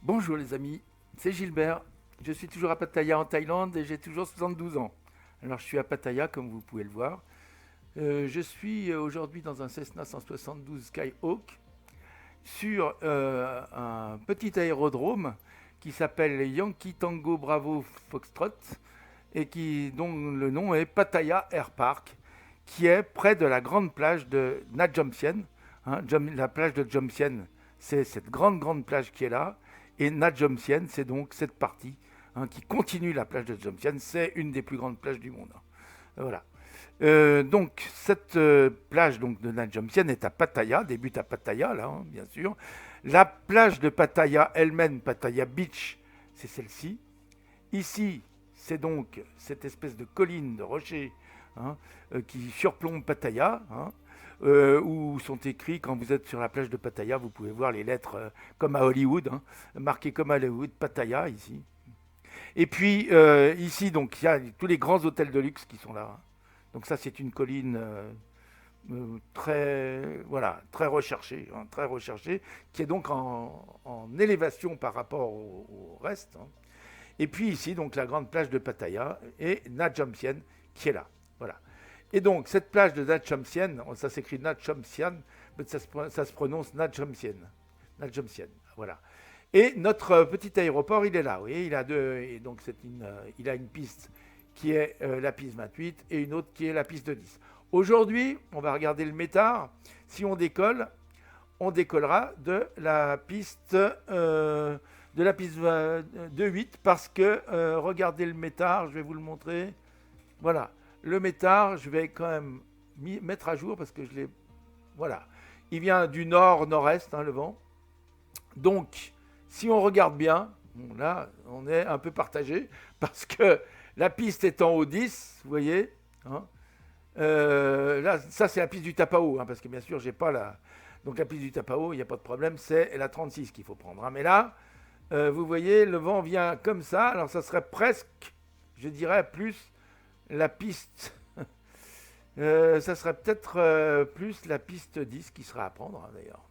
Bonjour les amis, c'est Gilbert. Je suis toujours à Pattaya en Thaïlande et j'ai toujours 72 ans. Alors je suis à Pattaya comme vous pouvez le voir. Je suis aujourd'hui dans un Cessna 172 Skyhawk sur un petit aérodrome qui s'appelle Yankee Tango Bravo Foxtrot et dont le nom est Pattaya Air Park, qui est près de la grande plage de Nha Jom Sien. La plage de Jom Sien, c'est cette grande plage qui est là. Et Nha Jom Sien, c'est donc cette partie qui continue la plage de Jom Sien. C'est une des plus grandes plages du monde. Voilà. Donc cette plage donc, de Nha Jom Sien est à Pattaya, débute à Pattaya, là, bien sûr. La plage de Pattaya elle-même, Pattaya Beach, c'est celle-ci. Ici, c'est donc cette espèce de colline de rochers qui surplombe Pattaya, où sont écrits, quand vous êtes sur la plage de Pattaya, vous pouvez voir les lettres comme à Hollywood, marquées comme à Hollywood, Pattaya, ici. Et puis, ici, donc, il y a tous les grands hôtels de luxe qui sont là. Donc ça, c'est une colline très recherchée, qui est donc en élévation par rapport au reste. Et puis ici, donc la grande plage de Pattaya et Nha Jom Sien qui est là. Voilà. Et donc cette plage de Nha Jom Sien, ça s'écrit Nha Jom Sien, mais ça se prononce Nha Jom Sien. Nha Jom Sien. Voilà. Et notre petit aéroport, il est là. Vous voyez, il a deux, et donc il a une piste qui est la piste 28 et une autre qui est la piste de 10. Aujourd'hui, on va regarder le métard. Si on décollera de la piste de 8 parce que regardez le métard, je vais vous le montrer. Voilà, le métard, je vais quand même mettre à jour parce que je l'ai. Voilà, il vient du nord-nord-est, le vent. Donc, si on regarde bien, bon, là, on est un peu partagé parce que la piste est en haut 10, vous voyez. Là, ça, c'est la piste du Tapao, parce que bien sûr, j'ai pas la. Donc, la piste du Tapao, il n'y a pas de problème, c'est la 36 qu'il faut prendre. Mais là, vous voyez, le vent vient comme ça. Alors, ça serait presque, je dirais, plus la piste. Ça serait peut-être plus la piste 10 qui sera à prendre, d'ailleurs.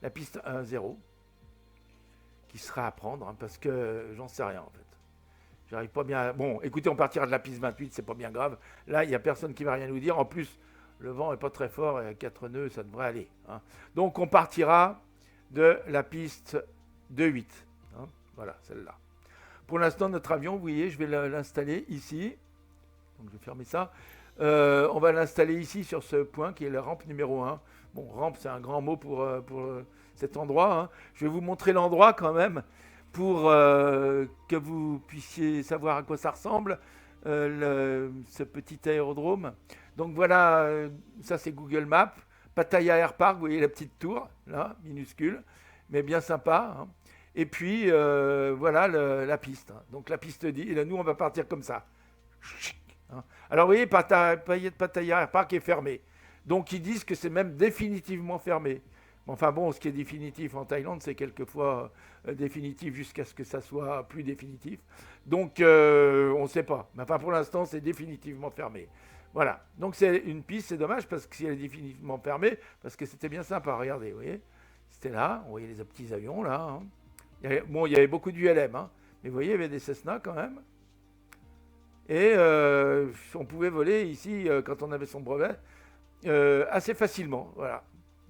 La piste 1-0 qui sera à prendre, parce que j'en sais rien, en fait. J'arrive pas bien. Bon, écoutez, on partira de la piste 28, c'est pas bien grave. Là, il n'y a personne qui va rien nous dire. En plus, le vent est pas très fort et à 4 nœuds, ça devrait aller. Donc, on partira de la piste 2-8. Voilà, celle-là. Pour l'instant, notre avion, vous voyez, je vais l'installer ici. Donc, je vais fermer ça. On va l'installer ici sur ce point qui est la rampe numéro 1. Bon, rampe, c'est un grand mot pour cet endroit. Je vais vous montrer l'endroit quand même pour que vous puissiez savoir à quoi ça ressemble, ce petit aérodrome. Donc voilà, ça c'est Google Maps. Pattaya Air Park, vous voyez la petite tour, là, minuscule, mais bien sympa. Et puis, voilà la piste. Donc la piste dit, et là, nous on va partir comme ça. Alors vous voyez, Pattaya Air Park est fermé. Donc ils disent que c'est même définitivement fermé. Enfin bon, ce qui est définitif en Thaïlande, c'est quelquefois définitif jusqu'à ce que ça soit plus définitif. Donc on ne sait pas. Mais enfin pour l'instant, c'est définitivement fermé. Voilà. Donc c'est une piste, c'est dommage parce que si elle est définitivement fermée, parce que c'était bien sympa, regardez, vous voyez. C'était là, on voyait les petits avions là. Il y avait beaucoup d'ULM, mais vous voyez, il y avait des Cessna quand même. Et on pouvait voler ici, quand on avait son brevet, assez facilement. Voilà.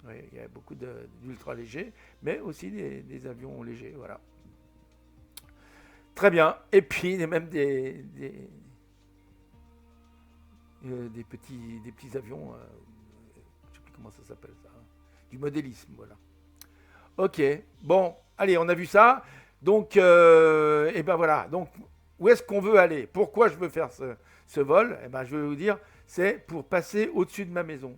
Oui, il y avait beaucoup d'ultra légers, mais aussi des avions légers. Voilà. Très bien. Et puis, il y a même des petits avions, je ne sais plus comment ça s'appelle ça, du modélisme. Voilà. Ok. Bon, allez, on a vu ça. Donc, et ben voilà. Donc, où est-ce qu'on veut aller? Pourquoi je veux faire ce vol? Eh ben, je vais vous dire, c'est pour passer au-dessus de ma maison.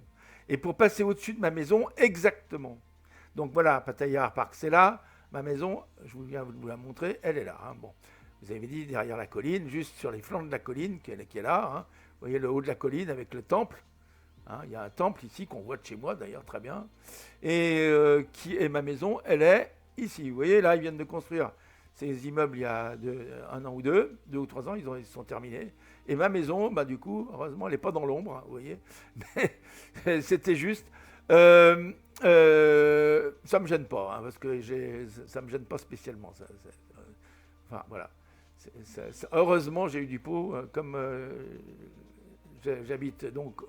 Et pour passer au-dessus de ma maison, exactement. Donc voilà, Pattaya Air Park, c'est là. Ma maison, je viens de vous la montrer, elle est là. Bon, vous avez dit derrière la colline, juste sur les flancs de la colline qui est là. Vous voyez le haut de la colline avec le temple. Il y a un temple ici qu'on voit de chez moi d'ailleurs très bien. Et ma maison, elle est ici. Vous voyez, là, ils viennent de construire ces immeubles il y a un an ou deux ou 3 ans, ils sont terminés. Et ma maison, du coup, heureusement, elle n'est pas dans l'ombre, vous voyez. Mais c'était juste. Ça me gêne pas, hein, parce que ça me gêne pas spécialement. Enfin, voilà. Heureusement, j'ai eu du pot, comme j'habite donc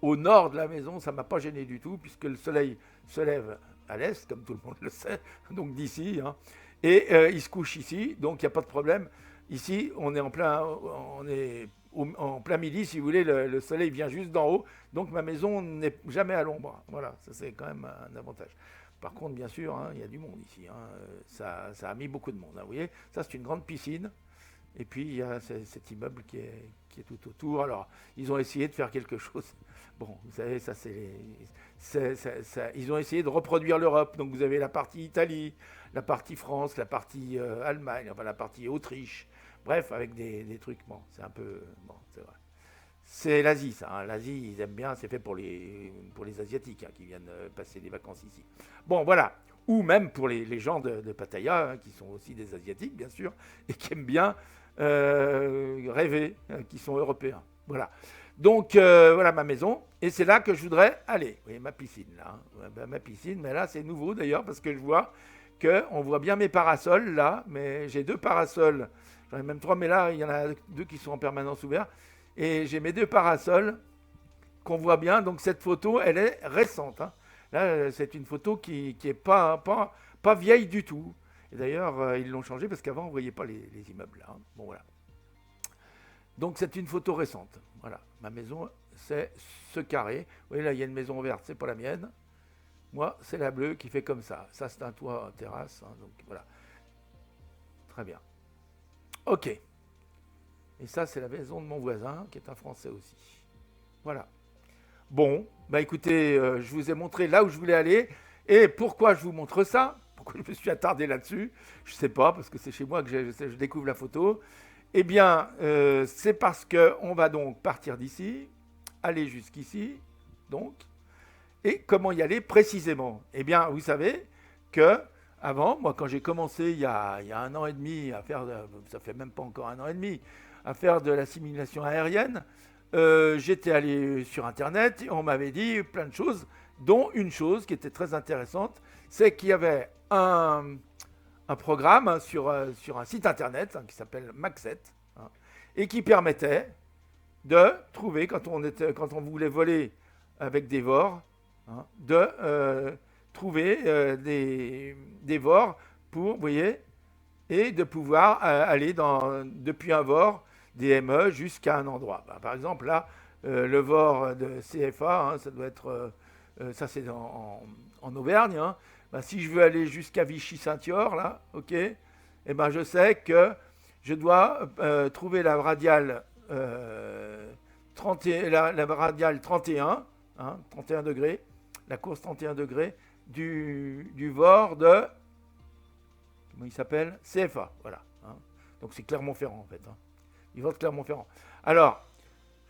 au nord de la maison, ça m'a pas gêné du tout, puisque le soleil se lève à l'est, comme tout le monde le sait, donc d'ici, hein, et il se couche ici, donc il n'y a pas de problème. Ici, on est en plein midi, si vous voulez, le soleil vient juste d'en haut, donc ma maison n'est jamais à l'ombre. Voilà, ça c'est quand même un avantage. Par contre, bien sûr, hein, il y a du monde ici. Hein, ça a mis beaucoup de monde. Hein, vous voyez, ça c'est une grande piscine. Et puis il y a cet immeuble qui est tout autour. Alors, ils ont essayé de faire quelque chose. Bon, vous savez, ça ils ont essayé de reproduire l'Europe. Donc vous avez la partie Italie, la partie France, la partie Allemagne, enfin la partie Autriche. Bref, avec des trucs. Bon, c'est un peu. Bon, c'est vrai. C'est l'Asie, ça. Hein. L'Asie, ils aiment bien. C'est fait pour les Asiatiques hein, qui viennent passer des vacances ici. Bon, voilà. Ou même pour les gens de Pattaya, hein, qui sont aussi des Asiatiques, bien sûr, et qui aiment bien rêver, qui sont européens. Voilà. Donc, voilà ma maison. Et c'est là que je voudrais aller. Vous voyez, ma piscine, là. Hein. Ma piscine, mais là, c'est nouveau, d'ailleurs, parce que je vois qu'on voit bien mes parasols, là. Mais j'ai 2 parasols. J'en ai même 3, mais là, il y en a 2 qui sont en permanence ouverts. Et j'ai mes 2 parasols qu'on voit bien. Donc, cette photo, elle est récente. Hein. Là, c'est une photo qui est pas vieille du tout. Et d'ailleurs, ils l'ont changé parce qu'avant, on ne voyait pas les immeubles. Là, hein. Bon, voilà. Donc, c'est une photo récente. Voilà. Ma maison, c'est ce carré. Vous voyez, là, il y a une maison verte, c'est pas la mienne. Moi, c'est la bleue qui fait comme ça. Ça, c'est un toit terrasse. Hein, donc, voilà. Très bien. OK. Et ça, c'est la maison de mon voisin, qui est un Français aussi. Voilà. Bon, bah écoutez, je vous ai montré là où je voulais aller. Et pourquoi je vous montre ça? Pourquoi je me suis attardé là-dessus? Je ne sais pas, parce que c'est chez moi que je découvre la photo. Eh bien, c'est parce qu'on va donc partir d'ici, aller jusqu'ici, donc. Et comment y aller précisément? Eh bien, vous savez que avant, moi, quand j'ai commencé il y a 1 an et demi à faire, ça fait même pas encore 1 an et demi, à faire de la simulation aérienne, j'étais allé sur Internet et on m'avait dit plein de choses, dont une chose qui était très intéressante, c'est qu'il y avait un programme hein, sur un site Internet hein, qui s'appelle Maxet hein, et qui permettait de trouver, quand on voulait voler avec des VOR, hein, de trouver des VOR pour, vous voyez, et de pouvoir aller depuis un VOR des ME jusqu'à un endroit. Ben, par exemple, là, le VOR de CFA, hein, ça doit être, ça c'est en Auvergne. Hein. Ben, si je veux aller jusqu'à Vichy-Saint-Yor, là, ok, et ben je sais que je dois trouver la radiale 31, hein, 31 degrés, la course 31 degrés du VOR de, comment il s'appelle? CFA, voilà. Hein. Donc c'est Clermont-Ferrand en fait. Hein. Il vote Clermont-Ferrand. Alors,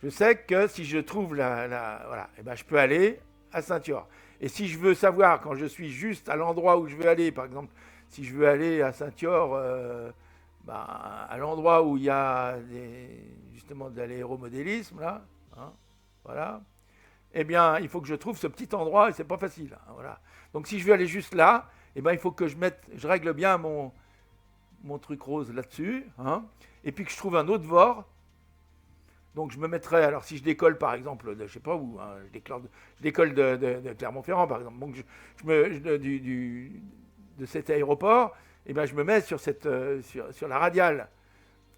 je sais que si je trouve voilà, et ben je peux aller à Saint-Yor. Et si je veux savoir, quand je suis juste à l'endroit où je veux aller, par exemple, si je veux aller à Saint-Yor, à l'endroit où il y a justement de l'aéromodélisme, là, hein, voilà, eh bien, il faut que je trouve ce petit endroit et c'est pas facile. Hein, voilà. Donc, si je veux aller juste là, eh ben, il faut que je règle bien mon truc rose là-dessus, hein, et puis que je trouve un autre VOR. Donc je me mettrais, alors si je décolle par exemple, je sais pas où, hein, je décolle de Clermont-Ferrand par exemple, donc de cet aéroport, et ben je me mets sur la radiale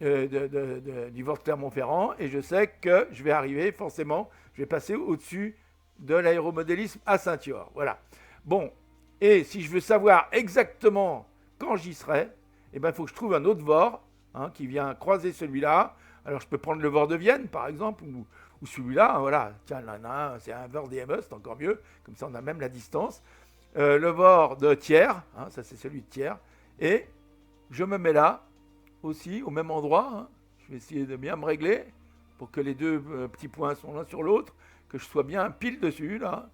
du VOR de Clermont-Ferrand et je sais que je vais arriver forcément, je vais passer au-dessus de l'aéromodélisme à Saint-Yor. Voilà. Bon, et si je veux savoir exactement quand j'y serai, eh ben, il faut que je trouve un autre VOR hein, qui vient croiser celui-là. Alors, je peux prendre le VOR de Vienne, par exemple, ou celui-là. Hein, voilà. Tiens, là, c'est un VOR DME, c'est encore mieux. Comme ça, on a même la distance. Le VOR de Thiers, hein, ça, c'est celui de Thiers. Et je me mets là, aussi, au même endroit. Hein. Je vais essayer de bien me régler pour que les deux petits points sont l'un sur l'autre, que je sois bien pile dessus, là.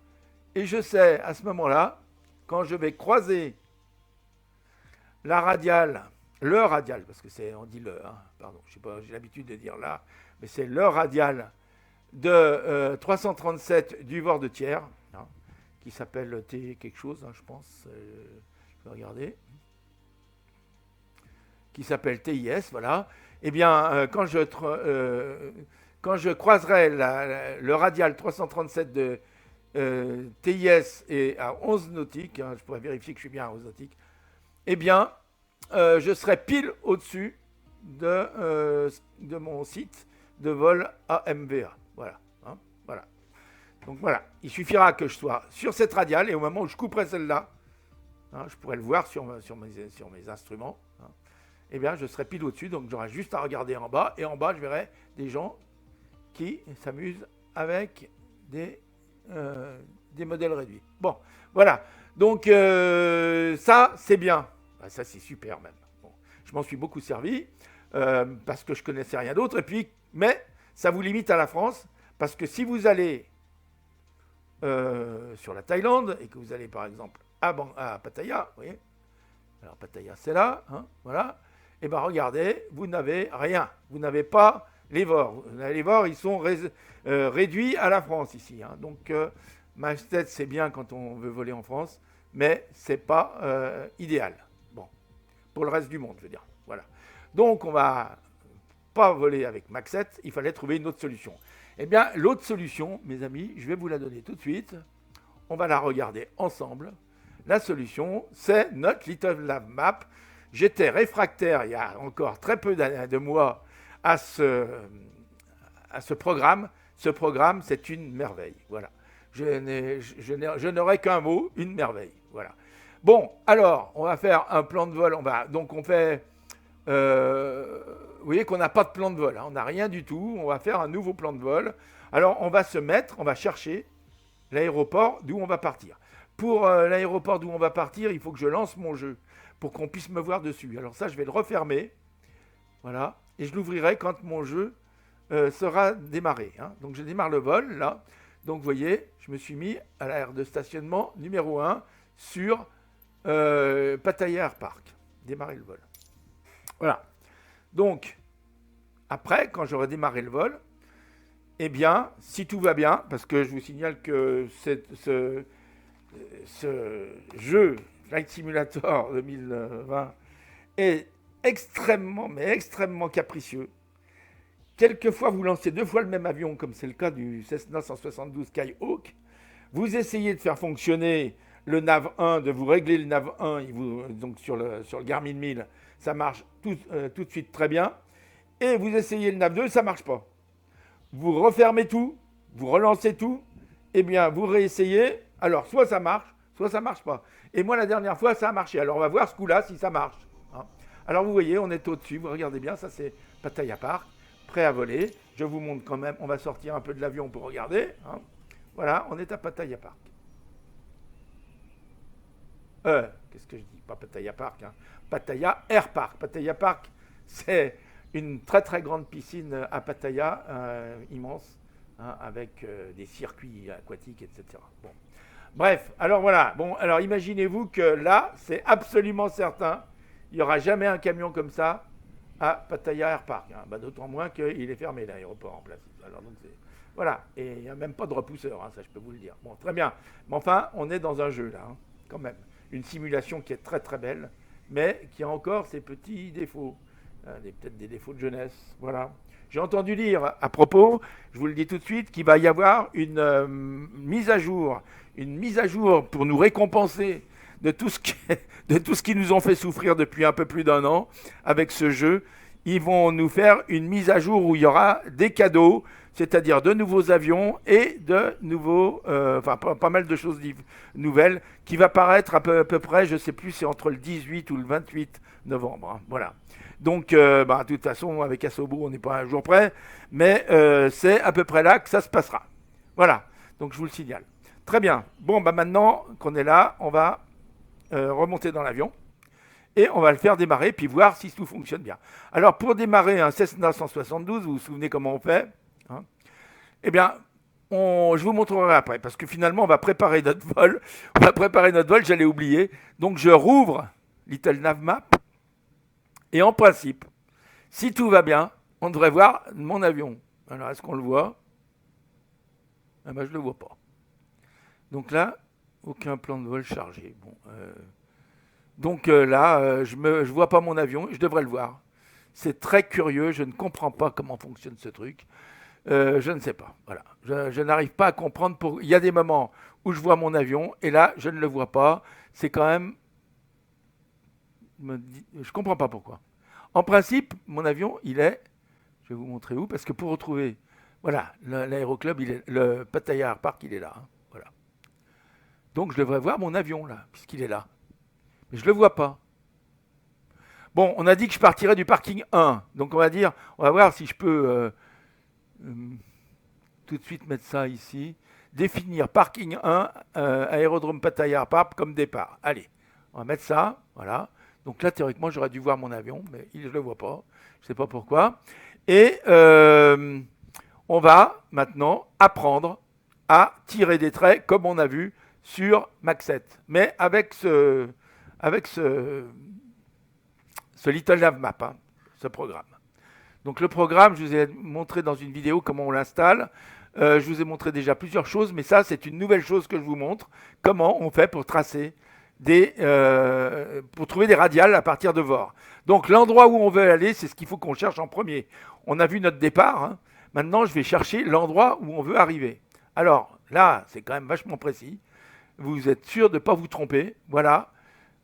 Et je sais, à ce moment-là, quand je vais croiser la radiale, le radial, parce que on dit le, hein, pardon, je sais pas, j'ai l'habitude de dire là, mais c'est le radial de 337 du VOR de Thiers, hein, qui s'appelle T quelque chose, hein, je pense. Je vais regarder. Qui s'appelle TIS, voilà. Eh bien, quand je croiserai le radial 337 de TIS et à 11 nautiques, hein, je pourrais vérifier que je suis bien à 11 nautiques, eh bien, je serai pile au-dessus de mon site de vol AMVA. Voilà, hein, voilà. Donc voilà, il suffira que je sois sur cette radiale et au moment où je couperai celle-là, hein, je pourrais le voir sur mes instruments, hein, eh bien, je serai pile au-dessus, donc j'aurai juste à regarder en bas, et en bas, je verrai des gens qui s'amusent avec des modèles réduits. Bon, voilà. Donc, ça, c'est bien. Ben, ça, c'est super même. Bon, je m'en suis beaucoup servi, parce que je ne connaissais rien d'autre, et puis, mais ça vous limite à la France, parce que si vous allez sur la Thaïlande, et que vous allez, par exemple, à Pattaya, vous voyez, alors Pattaya, c'est là, hein, voilà. Eh bien, regardez, vous n'avez rien. Vous n'avez pas les VOR. Les VOR, ils sont réduits à la France ici, hein. Donc, Masted, c'est bien quand on veut voler en France, mais ce n'est pas idéal. Bon, pour le reste du monde, je veux dire. Voilà. Donc, on ne va pas voler avec Mach 7, il fallait trouver une autre solution. Eh bien, l'autre solution, mes amis, je vais vous la donner tout de suite. On va la regarder ensemble. La solution, c'est notre Little Nav Map. J'étais réfractaire il y a encore très peu de mois à ce programme. Ce programme, c'est une merveille. Voilà. Je n'aurai qu'un mot, une merveille. Voilà. Bon, alors, on va faire un plan de vol. On fait... vous voyez qu'on n'a pas de plan de vol. Hein, on n'a rien du tout. On va faire un nouveau plan de vol. Alors, on va chercher l'aéroport d'où on va partir. Pour l'aéroport d'où on va partir, il faut que je lance mon jeu pour qu'on puisse me voir dessus. Alors ça, je vais le refermer. Voilà. Et je l'ouvrirai quand mon jeu sera démarré, hein. Donc, je démarre le vol, là. Donc, vous voyez, je me suis mis à l'aire de stationnement numéro 1 sur Pattaya Air Park. Démarrer le vol. Voilà. Donc, après, quand j'aurai démarré le vol, eh bien, si tout va bien, parce que je vous signale que ce jeu Flight Simulator 2020 est extrêmement, mais extrêmement capricieux. Quelquefois, vous lancez 2 fois le même avion, comme c'est le cas du Cessna 172 Skyhawk. Vous essayez de faire fonctionner le nav 1, de vous régler le nav 1, donc sur le Garmin 1000, ça marche tout de suite très bien. Et vous essayez le nav 2, ça ne marche pas. Vous refermez tout, vous relancez tout, eh bien, vous réessayez. Alors, soit ça marche pas. Et moi, la dernière fois, ça a marché. Alors, on va voir ce coup-là si ça marche, hein. Alors, vous voyez, on est au-dessus. Vous regardez bien, ça, c'est Pattaya Park, prêt à voler. Je vous montre quand même. On va sortir un peu de l'avion pour regarder, hein. Voilà, on est à Pattaya Park. Qu'est-ce que je dis? Pas Pattaya Park, hein. Pattaya Air Park. Pattaya Park, c'est une très, très grande piscine à Pattaya, immense, hein, avec des circuits aquatiques, etc. Bon. Bref, alors voilà. Bon, alors imaginez-vous que là, c'est absolument certain, il n'y aura jamais un camion comme ça à Pattaya Air Park, hein. D'autant moins qu'il est fermé, l'aéroport en place. Alors, donc voilà, et il n'y a même pas de repousseur, hein, ça je peux vous le dire. Bon, très bien. Mais enfin, on est dans un jeu là, hein, quand même. Une simulation qui est très très belle, mais qui a encore ses petits défauts. Peut-être des défauts de jeunesse. Voilà. J'ai entendu dire à propos, je vous le dis tout de suite, qu'il va y avoir une mise à jour pour nous récompenser de tout ce qui nous ont fait souffrir depuis un peu plus d'1 an avec ce jeu. Ils vont nous faire une mise à jour où il y aura des cadeaux, c'est-à-dire de nouveaux avions et de nouveaux, pas mal de choses nouvelles, qui va paraître à peu près, je ne sais plus, c'est entre le 18 ou le 28 novembre. Hein, voilà. Donc, de toute façon, avec Asobo, on n'est pas un jour près, mais c'est à peu près là que ça se passera. Voilà, donc je vous le signale. Très bien. Bon, maintenant qu'on est là, on va remonter dans l'avion et on va le faire démarrer, puis voir si tout fonctionne bien. Alors, pour démarrer un Cessna 172, vous vous souvenez comment on fait, hein? Eh bien, je vous montrerai après, parce que finalement, on va préparer notre vol. J'allais oublier. Donc, je rouvre Little Nav Map. Et en principe, si tout va bien, on devrait voir mon avion. Alors, est-ce qu'on le voit? Ah ben, je ne le vois pas. Donc là, Aucun plan de vol chargé. Bon, donc là, je vois pas mon avion, je devrais le voir. C'est très curieux, je ne comprends pas comment fonctionne ce truc. Je ne sais pas. Voilà. Je n'arrive pas à comprendre. Il y a des moments où je vois mon avion et là, je ne le vois pas. C'est quand même. Je ne comprends pas pourquoi. En principe, mon avion, il est. Je vais vous montrer où, parce que pour retrouver. Voilà, l'aéroclub, le Pattaya Air Park, il est là. Hein, voilà. Donc je devrais voir mon avion là, puisqu'il est là. Mais je ne le vois pas. Bon, on a dit que je partirais du parking 1. Donc on va voir si je peux tout de suite mettre ça ici. Définir parking 1, aérodrome Pattaya Air Park comme départ. Allez, on va mettre ça, voilà. Donc là, théoriquement, j'aurais dû voir mon avion, mais je ne le vois pas. Je ne sais pas pourquoi. Et on va maintenant apprendre à tirer des traits comme on a vu sur Mach 7. Mais avec ce Little Nav Map, hein, ce programme. Donc le programme, je vous ai montré dans une vidéo comment on l'installe. Je vous ai montré déjà plusieurs choses, mais ça, c'est une nouvelle chose que je vous montre. Comment on fait pour tracer pour trouver des radiales à partir de VOR. Donc l'endroit où on veut aller, c'est ce qu'il faut qu'on cherche en premier. On a vu notre départ. Hein. Maintenant, je vais chercher l'endroit où on veut arriver. Alors là, c'est quand même vachement précis. Vous êtes sûr de ne pas vous tromper. Voilà.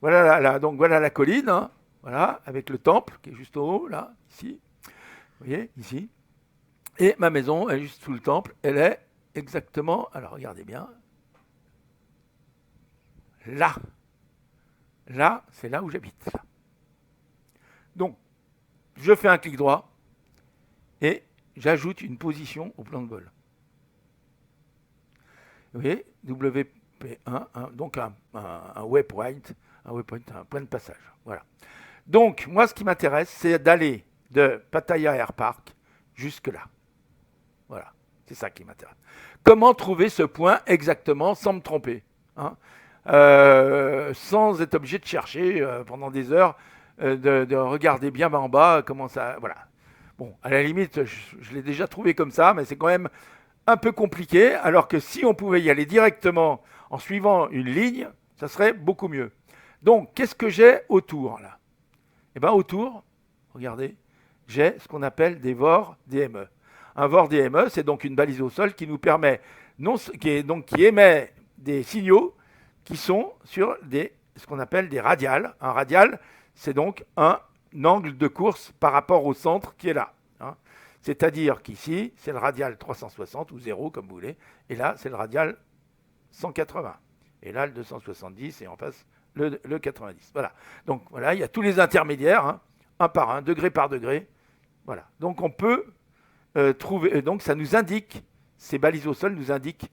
Voilà, donc voilà la colline. Hein. Voilà, avec le temple qui est juste au haut, là, ici. Vous voyez, ici. Et ma maison, elle est juste sous le temple. Elle est exactement, alors regardez bien, là. Là, c'est là où j'habite. Donc, je fais un clic droit et j'ajoute une position au plan de vol. Vous voyez, WP1, donc un waypoint, un point de passage. Voilà. Donc, moi, ce qui m'intéresse, c'est d'aller de Pattaya Air Park jusque là. Voilà, c'est ça qui m'intéresse. Comment trouver ce point exactement sans me tromper, hein, sans être obligé de chercher pendant des heures, de regarder bien en bas comment ça. Voilà. Bon, à la limite, je l'ai déjà trouvé comme ça, mais c'est quand même un peu compliqué. Alors que si on pouvait y aller directement en suivant une ligne, ça serait beaucoup mieux. Donc, qu'est-ce que j'ai autour là? Eh bien, autour, regardez, j'ai ce qu'on appelle des VOR DME. Un VOR DME, c'est donc une balise au sol qui nous permet, qui émet des signaux qui sont sur ce qu'on appelle des radiales. Un radial, c'est donc un angle de course par rapport au centre qui est là. Hein. C'est-à-dire qu'ici, c'est le radial 360 ou 0, comme vous voulez, et là, c'est le radial 180. Et là, le 270, et en face, le 90. Voilà. Donc, voilà, il y a tous les intermédiaires, hein, un par un, degré par degré. Voilà. Donc, on peut trouver. Donc, ça nous indique, ces balises au sol nous indiquent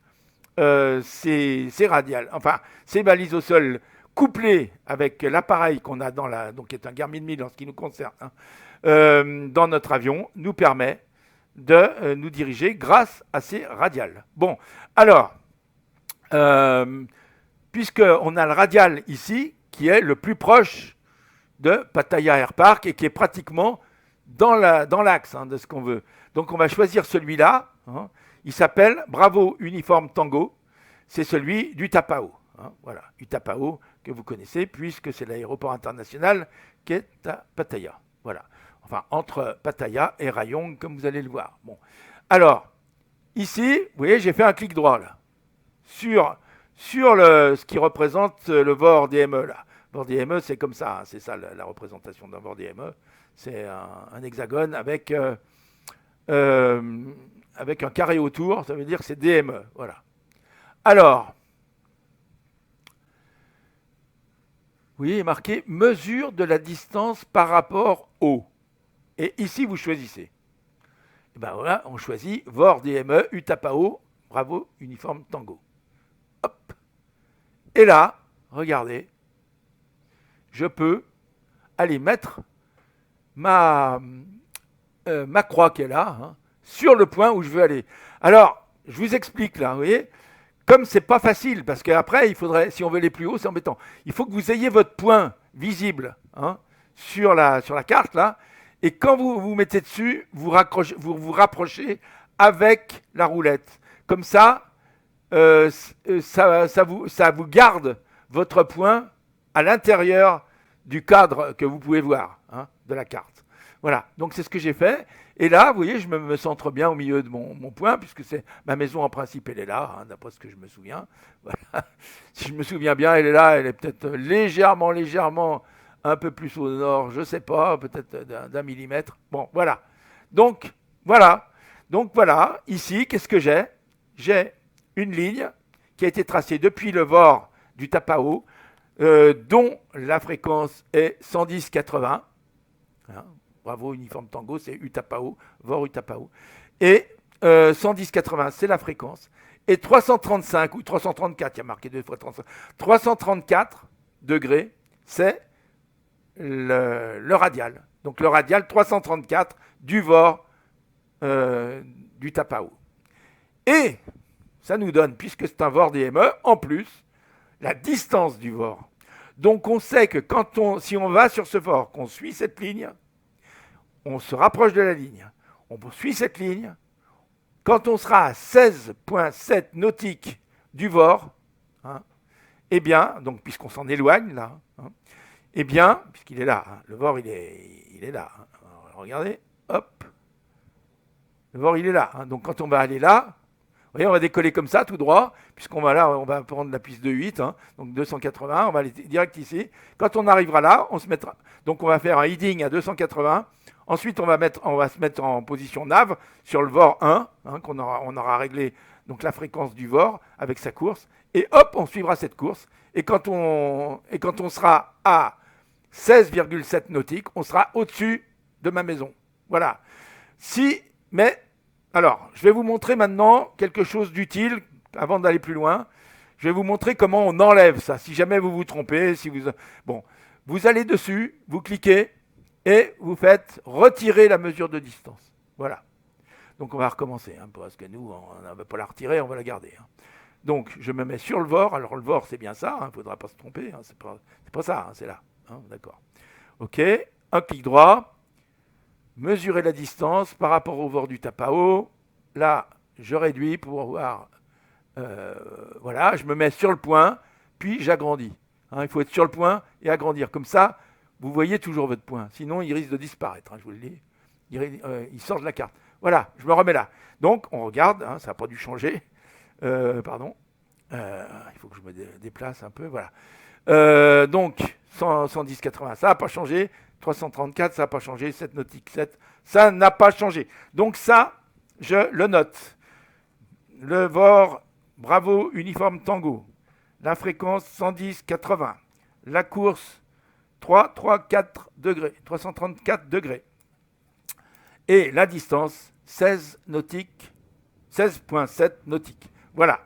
ces radiales. Enfin, ces balises au sol couplées avec l'appareil qu'on a donc qui est un Garmin 1000 en ce qui nous concerne, hein, dans notre avion, nous permet de nous diriger grâce à ces radiales. Bon, alors, puisqu'on a le radial ici, qui est le plus proche de Pattaya Air Park et qui est pratiquement dans l'axe de ce qu'on veut. Donc on va choisir celui-là. Hein. Il s'appelle Bravo Uniforme Tango. C'est celui du Tapao. Hein. Voilà, du Tapao que vous connaissez puisque c'est l'aéroport international qui est à Pattaya. Voilà. Enfin, entre Pattaya et Rayong, comme vous allez le voir. Bon. Alors, ici, vous voyez, j'ai fait un clic droit là sur ce qui représente le VOR DME là. VOR DME, c'est comme ça, hein, c'est ça la représentation d'un VOR DME. C'est un hexagone avec un carré autour, ça veut dire que c'est DME. Voilà. Alors, vous voyez, il est marqué mesure de la distance par rapport au. Et ici, vous choisissez. Et ben voilà, on choisit VOR DME, Utapao, Bravo, Uniforme Tango. Hop. Et là, regardez, je peux aller mettre ma croix qui est là, hein, sur le point où je veux aller. Alors, je vous explique là, vous voyez, comme c'est pas facile, parce qu'après, il faudrait, si on veut aller plus haut, c'est embêtant. Il faut que vous ayez votre point visible, hein, sur la carte là, et quand vous vous mettez dessus, vous vous rapprochez avec la roulette. Comme ça, ça vous garde votre point à l'intérieur du cadre que vous pouvez voir, hein, de la carte. Voilà, donc c'est ce que j'ai fait. Et là, vous voyez, je me centre bien au milieu de mon point, puisque c'est ma maison en principe, elle est là, hein, d'après ce que je me souviens. Voilà. Si je me souviens bien, elle est là, elle est peut-être légèrement un peu plus au nord, je ne sais pas, peut-être d'un millimètre. Bon, voilà. Donc, voilà. Ici, qu'est-ce que j'ai? J'ai une ligne qui a été tracée depuis le VOR du Tapao, dont la fréquence est 110-80. Hein, bravo, uniforme tango, c'est Utapao, VOR Utapao. Et 110-80, c'est la fréquence. Et 335 ou 334, il y a marqué 2 fois 35, 334 degrés, c'est le radial. Donc le radial 334 du VOR du Tapao. Et ça nous donne, puisque c'est un VOR DME, en plus, la distance du VOR. Donc on sait que si on va sur ce VOR, qu'on suit cette ligne, on se rapproche de la ligne, on suit cette ligne, quand on sera à 16,7 nautiques du VOR, hein, eh bien, donc puisqu'on s'en éloigne là, hein, eh bien, puisqu'il est là, hein, le VOR il est là, hein, alors, regardez, hop, le VOR il est là, hein, donc quand on va aller là, vous voyez, on va décoller comme ça, tout droit, puisqu'on va là, on va prendre la piste de 8, hein, donc 280, on va aller direct ici. Quand on arrivera là, on se mettra, donc on va faire un heading à 280. Ensuite, on va se mettre en position nav sur le VOR 1, hein, on aura réglé donc la fréquence du VOR avec sa course. Et hop, on suivra cette course. Et quand on sera à 16,7 nautiques, on sera au-dessus de ma maison. Voilà. Alors, je vais vous montrer maintenant quelque chose d'utile avant d'aller plus loin. Je vais vous montrer comment on enlève ça. Si jamais vous vous trompez, vous allez dessus, vous cliquez et vous faites retirer la mesure de distance. Voilà. Donc on va recommencer, hein, parce que nous, on ne va pas la retirer, on va la garder. Hein. Donc je me mets sur le VOR. Alors le VOR, c'est bien ça, il ne faudra pas se tromper. Hein, c'est pas ça, hein, c'est là. Hein, d'accord. OK, un clic droit. Mesurer la distance par rapport au VOR du Tapao. Là, je réduis pour voir. Voilà, je me mets sur le point, puis j'agrandis. Hein, il faut être sur le point et agrandir. Comme ça, vous voyez toujours votre point. Sinon, il risque de disparaître, hein, je vous le dis. Il sort de la carte. Voilà, je me remets là. Donc, on regarde, hein, ça n'a pas dû changer. Pardon. Il faut que je me déplace un peu. Voilà. Donc, 110-80, ça n'a pas changé. 334, ça n'a pas changé. 7 nautique 7, ça n'a pas changé. Donc ça, je le note. Le VOR, bravo, uniforme tango. La fréquence 110-80. La course 334 degrés, 334 degrés. Et la distance 16 nautiques, 16,7 nautiques. Voilà.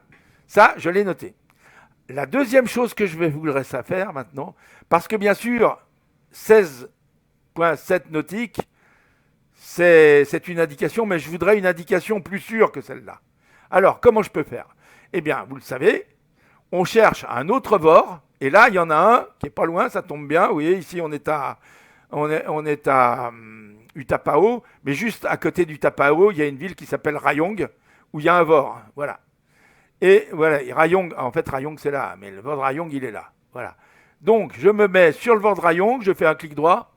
Ça, je l'ai noté. La deuxième chose que je vais vous laisser faire maintenant, parce que bien sûr, 16,7 nautiques, c'est une indication, mais je voudrais une indication plus sûre que celle-là. Alors, comment je peux faire? Eh bien, vous le savez, on cherche un autre VOR, et là, il y en a un qui est pas loin, ça tombe bien. Vous voyez, ici, on est à Utapao, mais juste à côté d'Utapao, il y a une ville qui s'appelle Rayong, où il y a un VOR. Voilà. Et voilà, Rayong, en fait, Rayong, c'est là, mais le VOR de Rayong, il est là. Voilà. Donc, je me mets sur le VOR de Rayong, je fais un clic droit,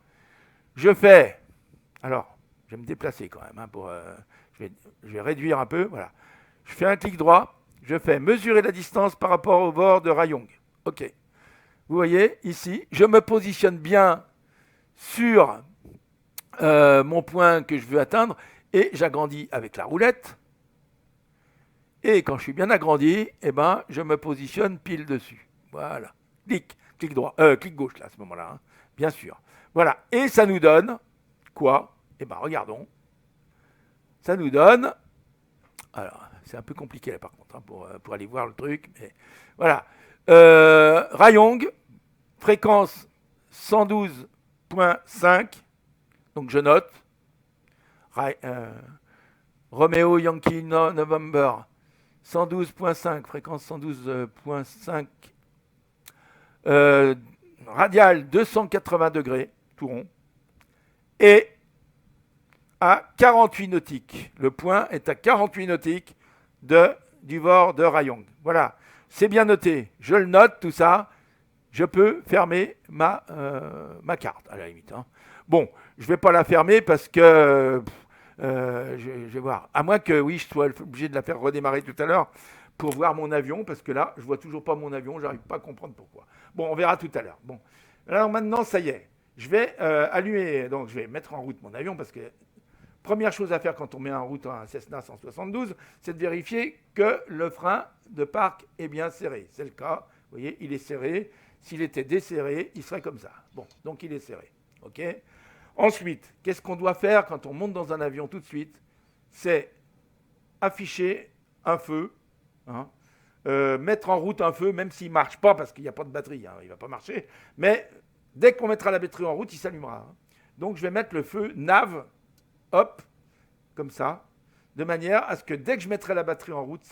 alors, je vais me déplacer quand même, hein, je vais réduire un peu, voilà. Je fais un clic droit, je fais mesurer la distance par rapport au VOR de Rayong. OK. Vous voyez, ici, je me positionne bien sur mon point que je veux atteindre et j'agrandis avec la roulette. Et quand je suis bien agrandi, eh ben, je me positionne pile dessus. Voilà. Clic droit, clic gauche là, à ce moment-là, hein, bien sûr. Voilà. Et ça nous donne quoi? Eh ben, regardons. Ça nous donne. Alors, c'est un peu compliqué là par contre, hein, pour aller voir le truc. Mais voilà. Rayong, fréquence 112.5. Donc je note. Romeo Yankee November 112.5, fréquence 112.5. Radial 280 degrés, tout rond. Et à 48 nautiques. Le point est à 48 nautiques de du VOR de Rayong. Voilà, c'est bien noté. Je le note, tout ça. Je peux fermer ma carte, à la limite. Hein. Bon, je ne vais pas la fermer parce que je vais voir. À moins que, oui, je sois obligé de la faire redémarrer tout à l'heure pour voir mon avion, parce que là, je ne vois toujours pas mon avion, je n'arrive pas à comprendre pourquoi. Bon, on verra tout à l'heure. Bon, alors maintenant, ça y est. Je vais allumer, donc je vais mettre en route mon avion, parce que première chose à faire quand on met en route un Cessna 172, c'est de vérifier que le frein de parc est bien serré. C'est le cas, vous voyez, il est serré. S'il était desserré, il serait comme ça. Bon, donc il est serré. OK ? Ensuite, qu'est-ce qu'on doit faire quand on monte dans un avion tout de suite ? C'est afficher un feu, hein, mettre en route un feu, même s'il ne marche pas, parce qu'il n'y a pas de batterie, hein, il ne va pas marcher. Mais dès qu'on mettra la batterie en route, il s'allumera. Hein. Donc je vais mettre le feu nav, hop, comme ça, de manière à ce que dès que je mettrai la batterie en route,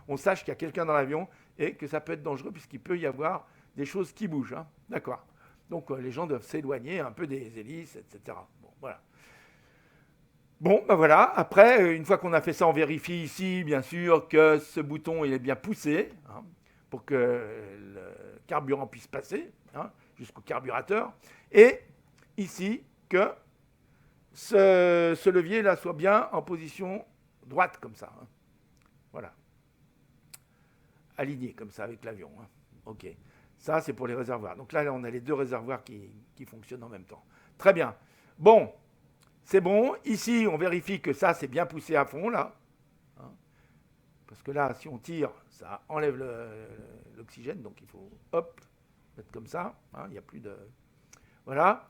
on sache qu'il y a quelqu'un dans l'avion et que ça peut être dangereux puisqu'il peut y avoir des choses qui bougent. Hein. D'accord. Donc les gens doivent s'éloigner un peu des hélices, etc. Bon, voilà. Bon, ben voilà. Après, une fois qu'on a fait ça, on vérifie ici, bien sûr, que ce bouton il est bien poussé hein, pour que le carburant puisse passer hein, jusqu'au carburateur. Et ici, que ce levier-là soit bien en position droite, comme ça. Hein. Voilà. Aligné, comme ça, avec l'avion. Hein. OK. Ça, c'est pour les réservoirs. Donc là, on a les deux réservoirs qui fonctionnent en même temps. Très bien. Bon, c'est bon. Ici, on vérifie que ça, c'est bien poussé à fond, là. Hein. Parce que là, si on tire, ça enlève l'oxygène. Donc il faut, hop, mettre comme ça. Hein. Il n'y a plus de... Voilà.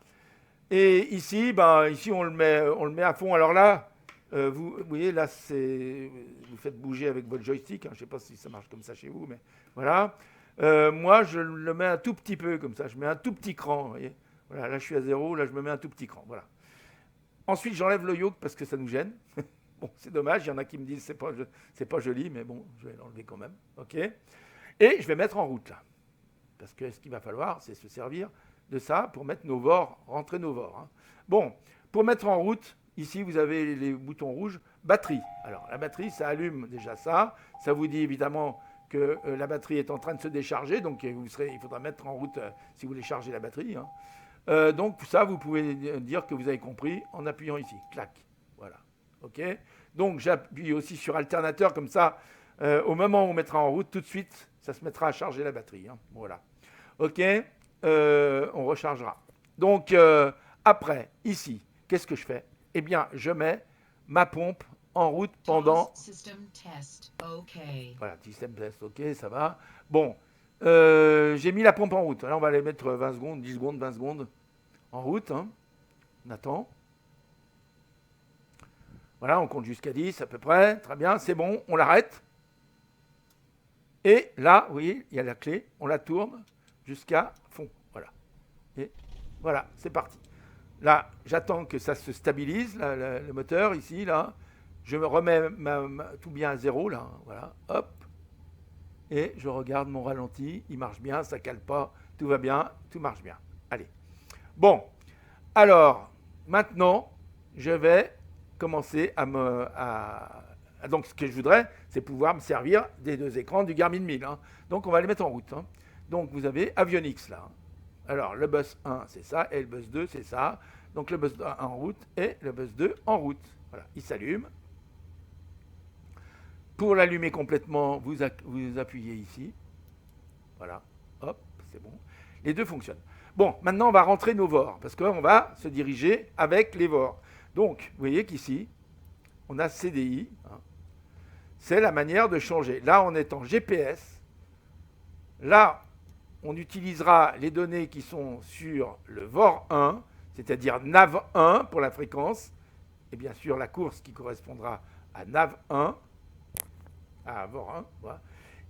Et ici, ici on le met à fond. Alors là, vous voyez, là, vous faites bouger avec votre joystick. Hein. Je ne sais pas si ça marche comme ça chez vous, mais voilà. Moi, je le mets un tout petit peu comme ça. Je mets un tout petit cran. Vous voyez. Voilà, là, je suis à 0. Là, je me mets un tout petit cran. Voilà. Ensuite, j'enlève le yoke parce que ça nous gêne. Bon, c'est dommage. Il y en a qui me disent c'est pas joli, mais bon, je vais l'enlever quand même. OK. Et je vais mettre en route là. Parce que ce qu'il va falloir, c'est se servir de ça pour mettre nos VOR, rentrer nos VOR. Hein. Bon, pour mettre en route, ici, vous avez les boutons rouges, batterie. Alors, la batterie, ça allume déjà ça. Ça vous dit évidemment que la batterie est en train de se décharger, donc il faudra mettre en route si vous voulez charger la batterie. Hein. Donc, ça, vous pouvez dire que vous avez compris en appuyant ici. Clac. Voilà. OK ? Donc, j'appuie aussi sur alternateur, comme ça, au moment où on mettra en route, tout de suite, ça se mettra à charger la batterie. Hein. Voilà. OK ? On rechargera. Donc, après, ici, qu'est-ce que je fais ? Eh bien, je mets ma pompe en route pendant... System test. OK. Voilà, système test, OK, ça va. Bon, j'ai mis la pompe en route. Là, on va aller mettre 20 secondes, 10 secondes, 20 secondes en route. Hein. On attend. Voilà, on compte jusqu'à 10 à peu près. Très bien, c'est bon, on l'arrête. Et là, vous voyez, il y a la clé. On la tourne jusqu'à fond. Voilà. Et voilà, c'est parti. Là, j'attends que ça se stabilise, le moteur, ici, là. Je me remets tout bien à 0, là. Voilà, hop. Et je regarde mon ralenti. Il marche bien, ça ne cale pas. Tout va bien, tout marche bien. Allez. Bon. Alors, maintenant, je vais commencer donc, ce que je voudrais, c'est pouvoir me servir des deux écrans du Garmin 1000. Hein. Donc, on va les mettre en route. Hein. Donc, vous avez Avionics, là. Alors, le bus 1, c'est ça, et le bus 2, c'est ça. Donc, le bus 1 en route et le bus 2 en route. Voilà, il s'allume. Pour l'allumer complètement, vous appuyez ici. Voilà, hop, c'est bon. Les deux fonctionnent. Bon, maintenant, on va rentrer nos VOR, parce qu'on va se diriger avec les VOR. Donc, vous voyez qu'ici, on a CDI. Hein. C'est la manière de changer. Là, on est en GPS. Là, on utilisera les données qui sont sur le VOR 1, c'est-à-dire NAV 1 pour la fréquence, et bien sûr la course qui correspondra à NAV 1, à VOR 1. Voilà.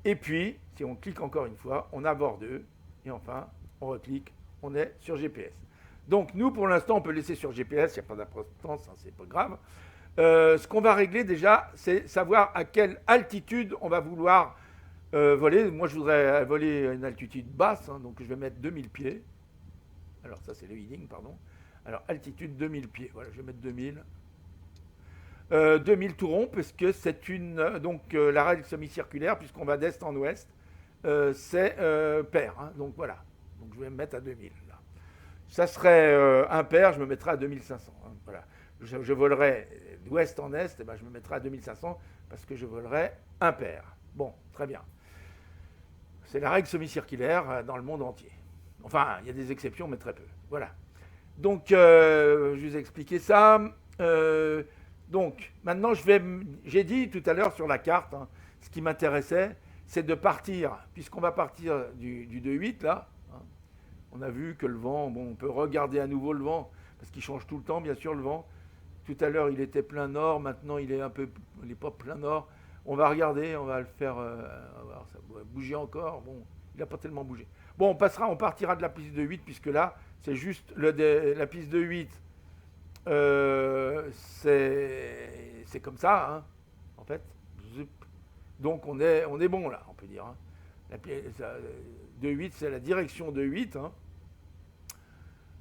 Et puis, si on clique encore une fois, on a VOR 2, et enfin, on reclique, on est sur GPS. Donc, nous, pour l'instant, on peut laisser sur GPS, il n'y a pas d'importance, hein, c'est pas grave. Ce qu'on va régler déjà, c'est savoir à quelle altitude on va vouloir voler. Moi, je voudrais voler à une altitude basse, hein, donc je vais mettre 2000 pieds. Alors, ça, c'est le heading, pardon. Alors, altitude 2000 pieds. Voilà, je vais mettre 2000. 2000 tout rond, parce que c'est la règle semi-circulaire, puisqu'on va d'est en ouest, c'est pair. Hein, donc voilà. Donc je vais me mettre à 2000. Là. Ça serait impair, je me mettrai à 2500. Hein, voilà. Je volerai d'ouest en est, et ben je me mettrai à 2500 parce que je volerai impair. Bon, très bien. C'est la règle semi-circulaire dans le monde entier. Enfin, il y a des exceptions, mais très peu. Voilà. Donc, je vous ai expliqué ça. Donc, maintenant, j'ai dit tout à l'heure sur la carte, hein, ce qui m'intéressait, c'est de partir, puisqu'on va partir du 2,8 là. Hein, on a vu que le vent, bon, on peut regarder à nouveau le vent, parce qu'il change tout le temps, bien sûr, le vent. Tout à l'heure, il était plein nord, maintenant, il n'est pas plein nord. On va regarder, on va le faire, ça va bouger encore. Bon, il n'a pas tellement bougé. Bon, on partira de la piste de 8, puisque là, c'est juste la piste de 8. C'est comme ça, hein, en fait. Donc, on est bon, là, on peut dire. Hein. De 8, c'est la direction de 8. Hein.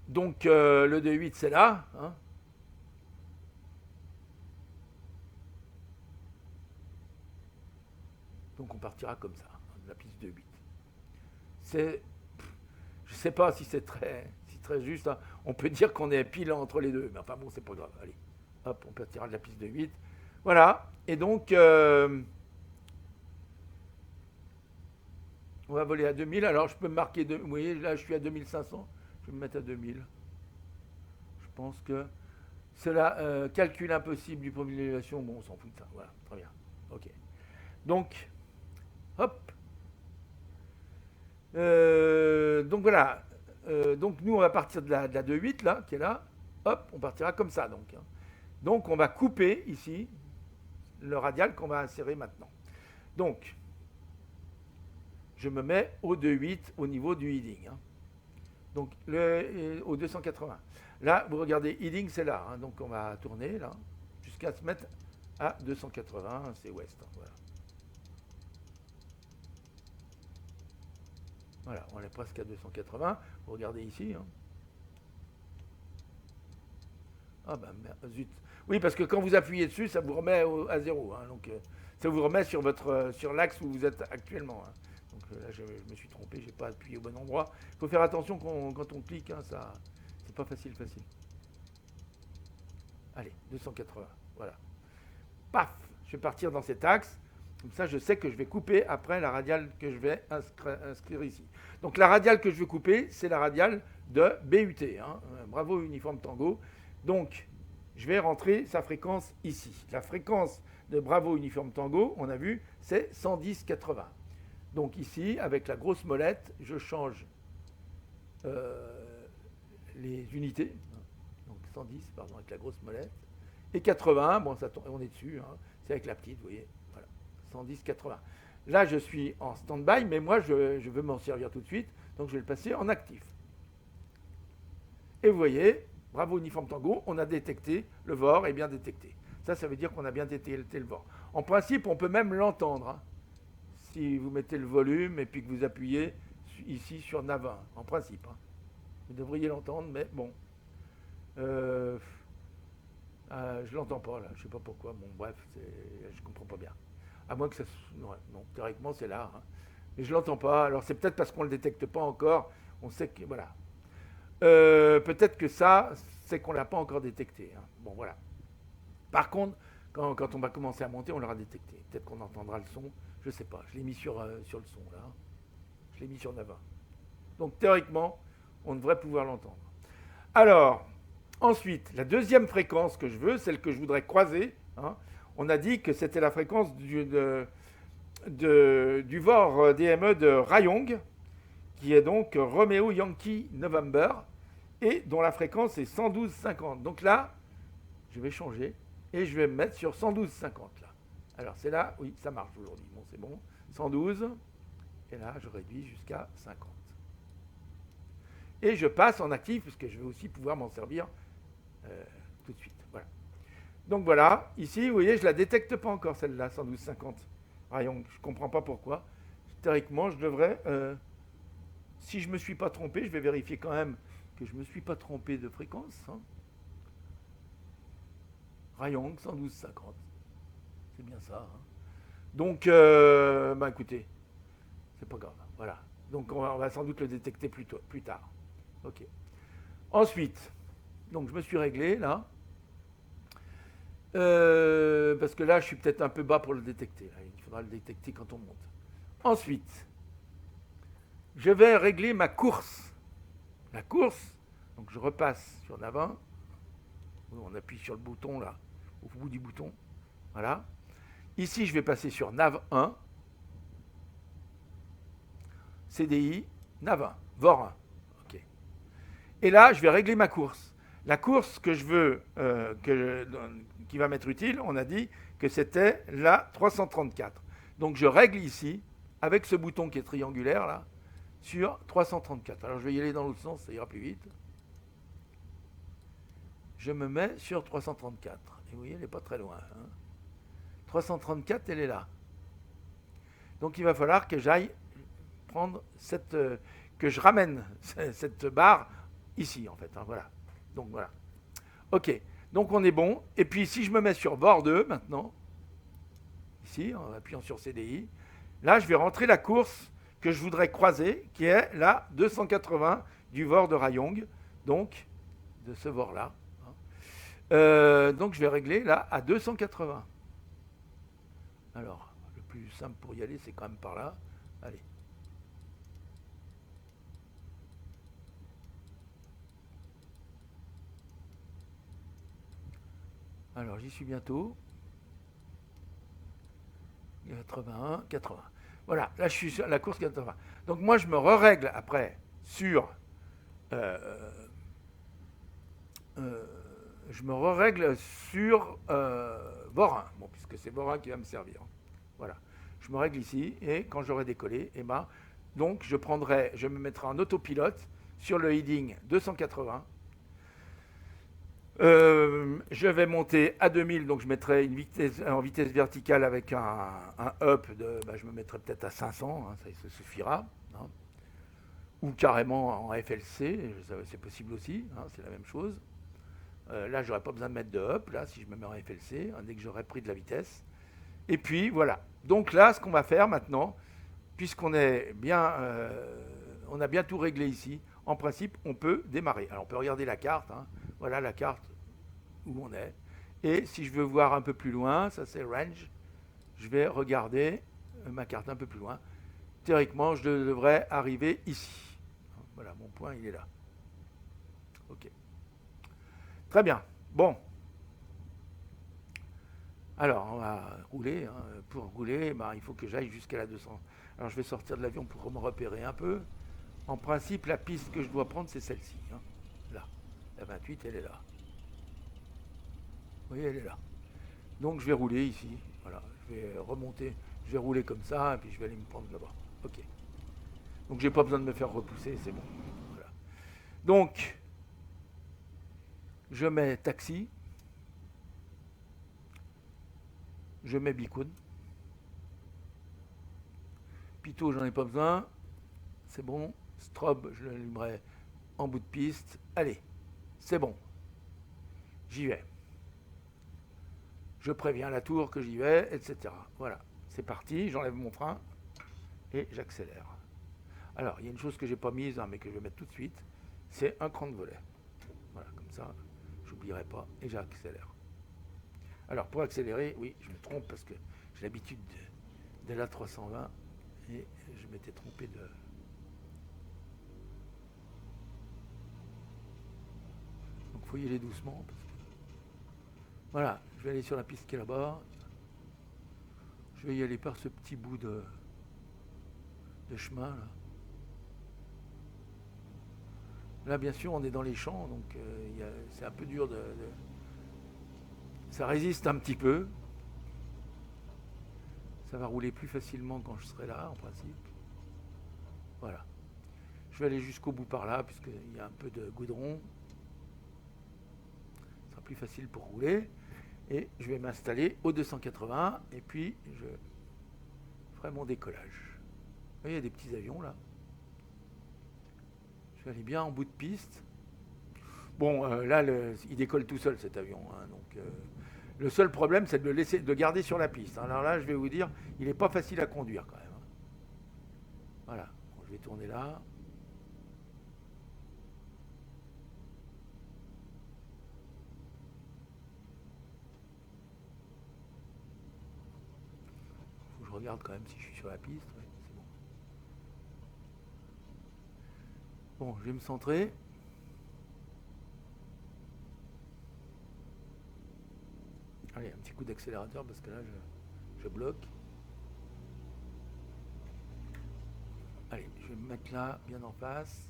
Donc, le de 8, c'est là. Hein. Donc on partira comme ça, de la piste de 8. Je ne sais pas si c'est très juste. Hein. On peut dire qu'on est pile entre les deux, mais enfin bon, c'est pas grave. Allez, hop, on partira de la piste de 8. Voilà, et donc on va voler à 2000. Alors je peux me marquer, vous voyez, là je suis à 2500, je vais me mettre à 2000. Je pense que c'est le calcul impossible du premier d'évaluation. Bon, on s'en fout de ça, voilà, très bien. Ok. Donc, hop. Donc voilà. Donc nous, on va partir de la 2,8 là, qui est là. Hop, on partira comme ça donc. Hein. Donc on va couper ici le radial qu'on va insérer maintenant. Donc, je me mets au 2,8 au niveau du heading. Hein. Donc au 280. Là, vous regardez, heading c'est là. Hein. Donc on va tourner là, jusqu'à se mettre à 280, c'est ouest. Hein, voilà. Voilà, on est presque à 280. Vous regardez ici. Hein. Ah ben zut. Oui, parce que quand vous appuyez dessus, ça vous remet à zéro. Hein, donc ça vous remet sur l'axe où vous êtes actuellement. Hein. Donc là, je me suis trompé, j'ai pas appuyé au bon endroit. Il faut faire attention quand on clique, hein, ça, c'est pas facile. Allez, 280. Voilà. Paf, je vais partir dans cet axe. Comme ça, je sais que je vais couper après la radiale que je vais inscrire ici. Donc la radiale que je vais couper, c'est la radiale de BUT. Hein. Bravo Uniforme Tango. Donc, je vais rentrer sa fréquence ici. La fréquence de Bravo Uniforme Tango, on a vu, c'est 110,80. Donc ici, avec la grosse molette, je change les unités. Donc 110, pardon, avec la grosse molette. Et 80, bon, on est dessus, hein, c'est avec la petite, vous voyez. 110,80. Là, je suis en stand-by, mais moi, je veux m'en servir tout de suite, donc je vais le passer en actif. Et vous voyez, bravo Uniforme Tango, on a détecté, le VOR est bien détecté. Ça veut dire qu'on a bien détecté le VOR. En principe, on peut même l'entendre. Hein, si vous mettez le volume et puis que vous appuyez ici sur Nav1, en principe. Hein. Vous devriez l'entendre, mais bon. Je ne l'entends pas, là, je ne sais pas pourquoi. Bon, bref, je ne comprends pas bien. À moins que ça... Non, théoriquement, c'est là. Hein. Mais je ne l'entends pas. Alors, c'est peut-être parce qu'on ne le détecte pas encore. On sait que... Voilà. Peut-être que ça, c'est qu'on ne l'a pas encore détecté. Hein. Bon, voilà. Par contre, quand on va commencer à monter, on l'aura détecté. Peut-être qu'on entendra le son. Je ne sais pas. Je l'ai mis sur le son, là. Hein. Je l'ai mis sur Nava. Donc, théoriquement, on devrait pouvoir l'entendre. Alors, ensuite, la deuxième fréquence que je veux, celle que je voudrais croiser, hein, on a dit que c'était la fréquence du VOR DME de Rayong, qui est donc Romeo Yankee November, et dont la fréquence est 112,50. Donc là, je vais changer, et je vais me mettre sur 112,50 là. Alors c'est là, oui, ça marche aujourd'hui. Bon, c'est bon. 112, et là, je réduis jusqu'à 50. Et je passe en actif, puisque je vais aussi pouvoir m'en servir tout de suite. Voilà. Donc voilà, ici, vous voyez, je ne la détecte pas encore, celle-là, 112,50. Rayong, je ne comprends pas pourquoi. Théoriquement, je devrais... si je ne me suis pas trompé, je vais vérifier quand même que je ne me suis pas trompé de fréquence. Hein. Rayong 112,50. C'est bien ça. Hein. Donc, écoutez, c'est pas grave. Voilà. Donc, on va sans doute le détecter plus tard. OK. Ensuite, donc je me suis réglé là. Parce que là, je suis peut-être un peu bas pour le détecter. Là. Il faudra le détecter quand on monte. Ensuite, je vais régler ma course. La course, donc je repasse sur Nav1. On appuie sur le bouton là, au bout du bouton. Voilà. Ici, je vais passer sur Nav1. CDI, Nav1, VOR1. OK. Et là, je vais régler ma course. La course que je veux, qui va m'être utile, on a dit que c'était la 334. Donc je règle ici, avec ce bouton qui est triangulaire là, sur 334. Alors je vais y aller dans l'autre sens, ça ira plus vite. Je me mets sur 334. Et vous voyez, elle n'est pas très loin. Hein. 334, elle est là. Donc il va falloir que j'aille prendre que je ramène cette barre ici en fait. Hein, voilà. Donc voilà. OK. Donc on est bon. Et puis si je me mets sur VOR 2 maintenant, ici, en appuyant sur CDI, là je vais rentrer la course que je voudrais croiser, qui est la 280 du VOR de Rayong, donc de ce VOR là. Donc je vais régler là à 280. Alors, le plus simple pour y aller, c'est quand même par là. Allez. Alors, j'y suis bientôt. 81, 80. Voilà, là je suis sur la course 80. Donc moi je me règle après sur je me règle sur VOR1, bon, puisque c'est VOR1 qui va me servir. Voilà, je me règle ici et quand j'aurai décollé, donc je me mettrai en autopilote sur le heading 280. Je vais monter à 2000, donc je mettrai une vitesse, en vitesse verticale avec un up je me mettrai peut-être à 500, hein, ça suffira. Hein. Ou carrément en FLC, c'est possible aussi, hein, c'est la même chose. Là, j'aurais pas besoin de mettre de up, là, si je me mets en FLC, hein, dès que j'aurai pris de la vitesse. Et puis, voilà. Donc là, ce qu'on va faire maintenant, puisqu'on est bien, on a bien tout réglé ici, en principe, on peut démarrer. Alors, on peut regarder la carte, hein. Voilà la carte où on est. Et si je veux voir un peu plus loin, ça c'est range, je vais regarder ma carte un peu plus loin. Théoriquement, je devrais arriver ici. Voilà, mon point, il est là. OK. Très bien. Bon. Alors, on va rouler. Hein. Pour rouler, il faut que j'aille jusqu'à la 200. Alors, je vais sortir de l'avion pour me repérer un peu. En principe, la piste que je dois prendre, c'est celle-ci. Hein. Là. La 28, elle est là. Vous voyez, elle est là. Donc, je vais rouler ici. Voilà. Je vais remonter. Je vais rouler comme ça, et puis je vais aller me prendre là-bas. OK. Donc, j'ai pas besoin de me faire repousser, c'est bon. Voilà. Donc, je mets taxi. Je mets Bicoun. Pito, j'en ai pas besoin. C'est bon. Strobe, je l'allumerai en bout de piste. Allez, c'est bon. J'y vais. Je préviens la tour que j'y vais, etc. Voilà, c'est parti. J'enlève mon frein et j'accélère. Alors, il y a une chose que j'ai pas mise, hein, mais que je vais mettre tout de suite. C'est un cran de volet. Voilà, comme ça, j'oublierai pas et j'accélère. Alors, pour accélérer, oui, je me trompe parce que j'ai l'habitude de la 320 et je m'étais trompé de... Donc, il faut y aller doucement. Parce que... Voilà, je vais aller sur la piste qui est là-bas. Je vais y aller par ce petit bout de chemin, là. Là, bien sûr, on est dans les champs, donc c'est un peu dur ça résiste un petit peu. Ça va rouler plus facilement quand je serai là, en principe. Voilà. Je vais aller jusqu'au bout par là, puisqu'il y a un peu de goudron. Ce sera plus facile pour rouler. Et je vais m'installer au 280, et puis je ferai mon décollage. Vous voyez, il y a des petits avions, là. Je vais aller bien en bout de piste. Bon, là, il décolle tout seul, cet avion. Hein, donc, Le seul problème, c'est de le laisser, de le garder sur la piste. Alors là, je vais vous dire, il n'est pas facile à conduire quand même. Voilà, bon, je vais tourner là. Faut que je regarde quand même si je suis sur la piste. Ouais, c'est bon. Bon, je vais me centrer. Allez, un petit coup d'accélérateur parce que là, je bloque. Allez, je vais me mettre là, bien en face.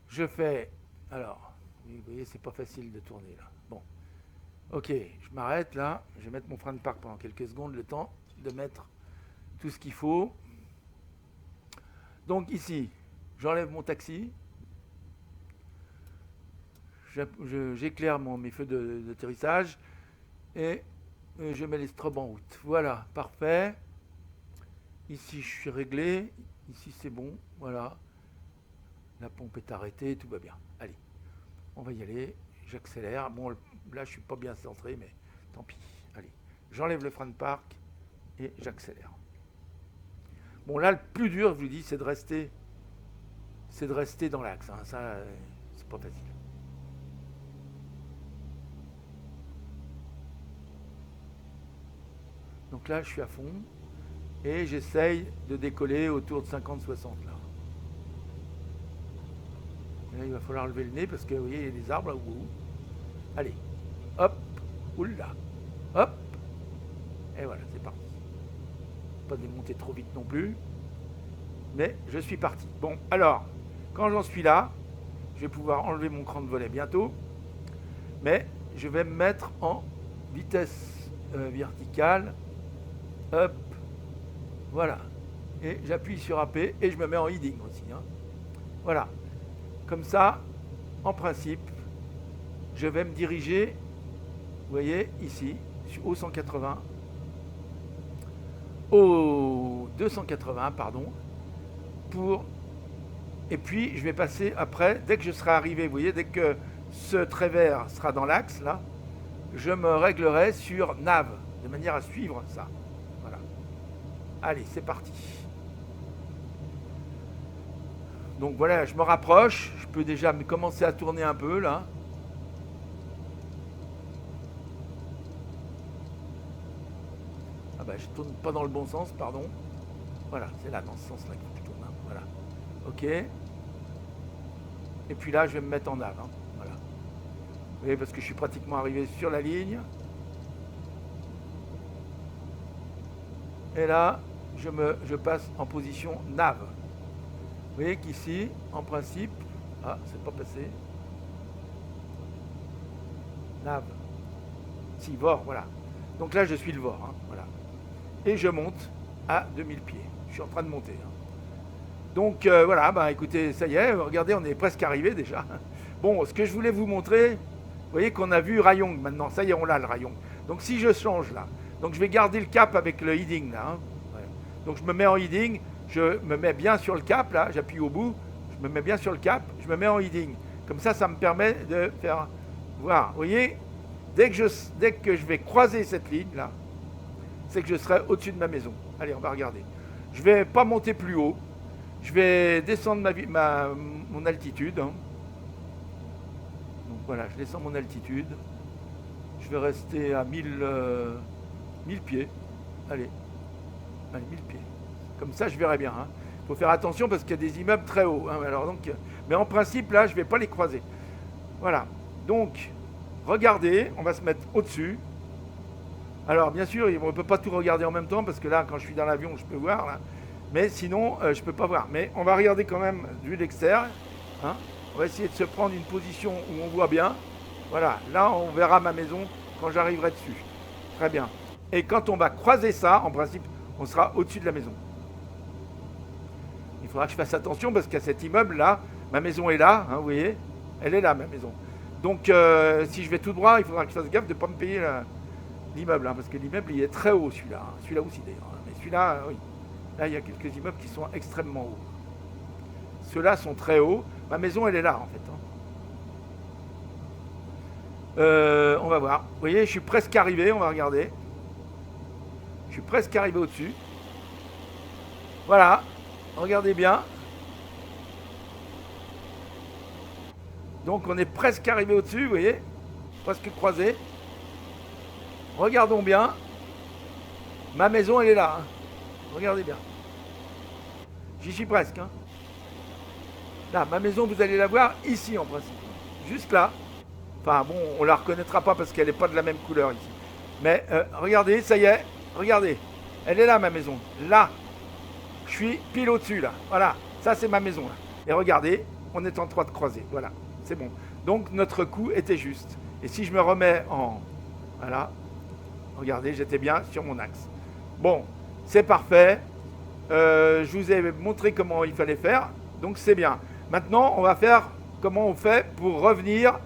Je fais... Alors, vous voyez, c'est pas facile de tourner là. Bon, ok, je m'arrête là. Je vais mettre mon frein de parc pendant quelques secondes, le temps de mettre tout ce qu'il faut. Donc ici, j'enlève mon taxi. J'éclaire mes feux d'atterrissage et je mets les strobes en route. Voilà, parfait. Ici, je suis réglé. Ici, c'est bon. Voilà. La pompe est arrêtée, tout va bien. Allez, on va y aller. J'accélère. Bon, là, je suis pas bien centré, mais tant pis. Allez, j'enlève le frein de parc et j'accélère. Bon, là, le plus dur, je vous dis, c'est de rester dans l'axe. Hein. Ça, c'est pas facile. Donc là, je suis à fond et j'essaye de décoller autour de 50-60 là. Et là, il va falloir lever le nez parce que vous voyez, il y a des arbres là. Allez, hop, oula, hop, et voilà, c'est parti. Pas démonter trop vite non plus, mais je suis parti. Bon, alors, quand j'en suis là, je vais pouvoir enlever mon cran de volet bientôt, mais je vais me mettre en vitesse verticale. Hop, voilà. Et j'appuie sur AP et je me mets en heading aussi. Hein. Voilà. Comme ça, en principe, je vais me diriger, vous voyez, ici, au 180, au 280, pardon, et puis je vais passer après, dès que je serai arrivé, vous voyez, dès que ce trait vert sera dans l'axe, là, je me réglerai sur nav, de manière à suivre ça. Allez, c'est parti. Donc voilà, je me rapproche. Je peux déjà commencer à tourner un peu là. Ah bah je tourne pas dans le bon sens, pardon. Voilà, c'est là, dans ce sens-là que je tourne. Hein. Voilà. Ok. Et puis là, je vais me mettre en nav. Hein. Voilà. Vous voyez, parce que je suis pratiquement arrivé sur la ligne. Et là, je passe en position nav. Vous voyez qu'ici, en principe, ah, c'est pas passé. Nav. Si, VOR, voilà. Donc là, je suis le VOR, hein, voilà. Et je monte à 2000 pieds. Je suis en train de monter. Hein. Donc voilà, bah écoutez, ça y est, regardez, on est presque arrivé déjà. Bon, ce que je voulais vous montrer, vous voyez qu'on a vu Rayong maintenant. Ça y est, on l'a le Rayong. Donc si je change là, donc je vais garder le cap avec le heading là. Hein. Donc je me mets en heading, je me mets bien sur le cap, là, j'appuie au bout, je me mets bien sur le cap, je me mets en heading. Comme ça, ça me permet de faire voir. Vous voyez, dès que je vais croiser cette ligne, là, c'est que je serai au-dessus de ma maison. Allez, on va regarder. Je ne vais pas monter plus haut, je vais descendre mon altitude. Hein. Donc voilà, je descends mon altitude. Je vais rester à 1000 pieds. Allez. 1000 pieds. Comme ça, je verrai bien. Il faut faire attention parce qu'il y a des immeubles très hauts. Hein. Alors, donc, mais en principe, là, je ne vais pas les croiser. Voilà. Donc, regardez, on va se mettre au-dessus. Alors, bien sûr, on ne peut pas tout regarder en même temps parce que là, quand je suis dans l'avion, je peux voir. Là. Mais sinon, je ne peux pas voir. Mais on va regarder quand même vue d'extérieur. Hein. On va essayer de se prendre une position où on voit bien. Voilà. Là, on verra ma maison quand j'arriverai dessus. Très bien. Et quand on va croiser ça, en principe, on sera au-dessus de la maison. Il faudra que je fasse attention parce qu'à cet immeuble-là, ma maison est là, hein, vous voyez, elle est là, ma maison. Donc, si je vais tout droit, il faudra que je fasse gaffe de ne pas me payer l'immeuble, hein, parce que l'immeuble, il est très haut, celui-là. Hein, celui-là aussi, d'ailleurs. Hein, mais celui-là, oui. Là, il y a quelques immeubles qui sont extrêmement hauts. Ceux-là sont très hauts. Ma maison, elle est là, en fait. Hein. On va voir. Vous voyez, je suis presque arrivé, on va regarder. Je suis presque arrivé au-dessus. Voilà, regardez bien. Donc on est presque arrivé au-dessus, vous voyez, presque croisé. Regardons bien. Ma maison, elle est là. Hein. Regardez bien. J'y suis presque. Hein. Là, ma maison, vous allez la voir ici en principe. Juste là. Enfin bon, on la reconnaîtra pas parce qu'elle n'est pas de la même couleur ici. Mais regardez, ça y est. Regardez. Elle est là, ma maison. Là. Je suis pile au-dessus, là. Voilà. Ça, c'est ma maison, là. Et regardez, on est en train de croiser. Voilà. C'est bon. Donc, notre coup était juste. Et si je me remets en... Voilà. Regardez, j'étais bien sur mon axe. Bon, c'est parfait. Je vous ai montré comment il fallait faire. Donc, c'est bien. Maintenant, on va faire comment on fait pour revenir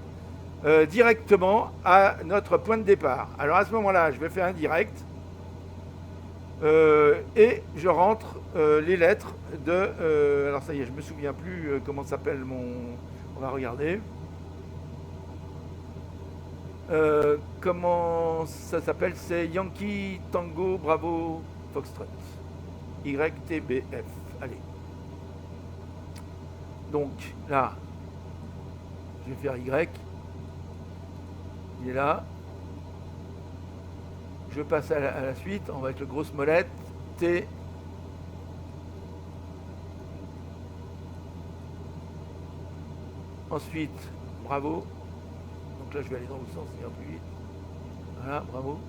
directement à notre point de départ. Alors, à ce moment-là, je vais faire un direct. Et je rentre les lettres de... alors ça y est, je me souviens plus comment s'appelle mon... On va regarder. Comment ça s'appelle? C'est Yankee Tango Bravo Foxtrot. YTBF. Allez. Donc là, je vais faire Y. Il est là. Je passe à la suite, on va avec le grosse molette, T. Ensuite, bravo. Donc là, je vais aller dans le sens, il ira plus vite. Voilà, bravo.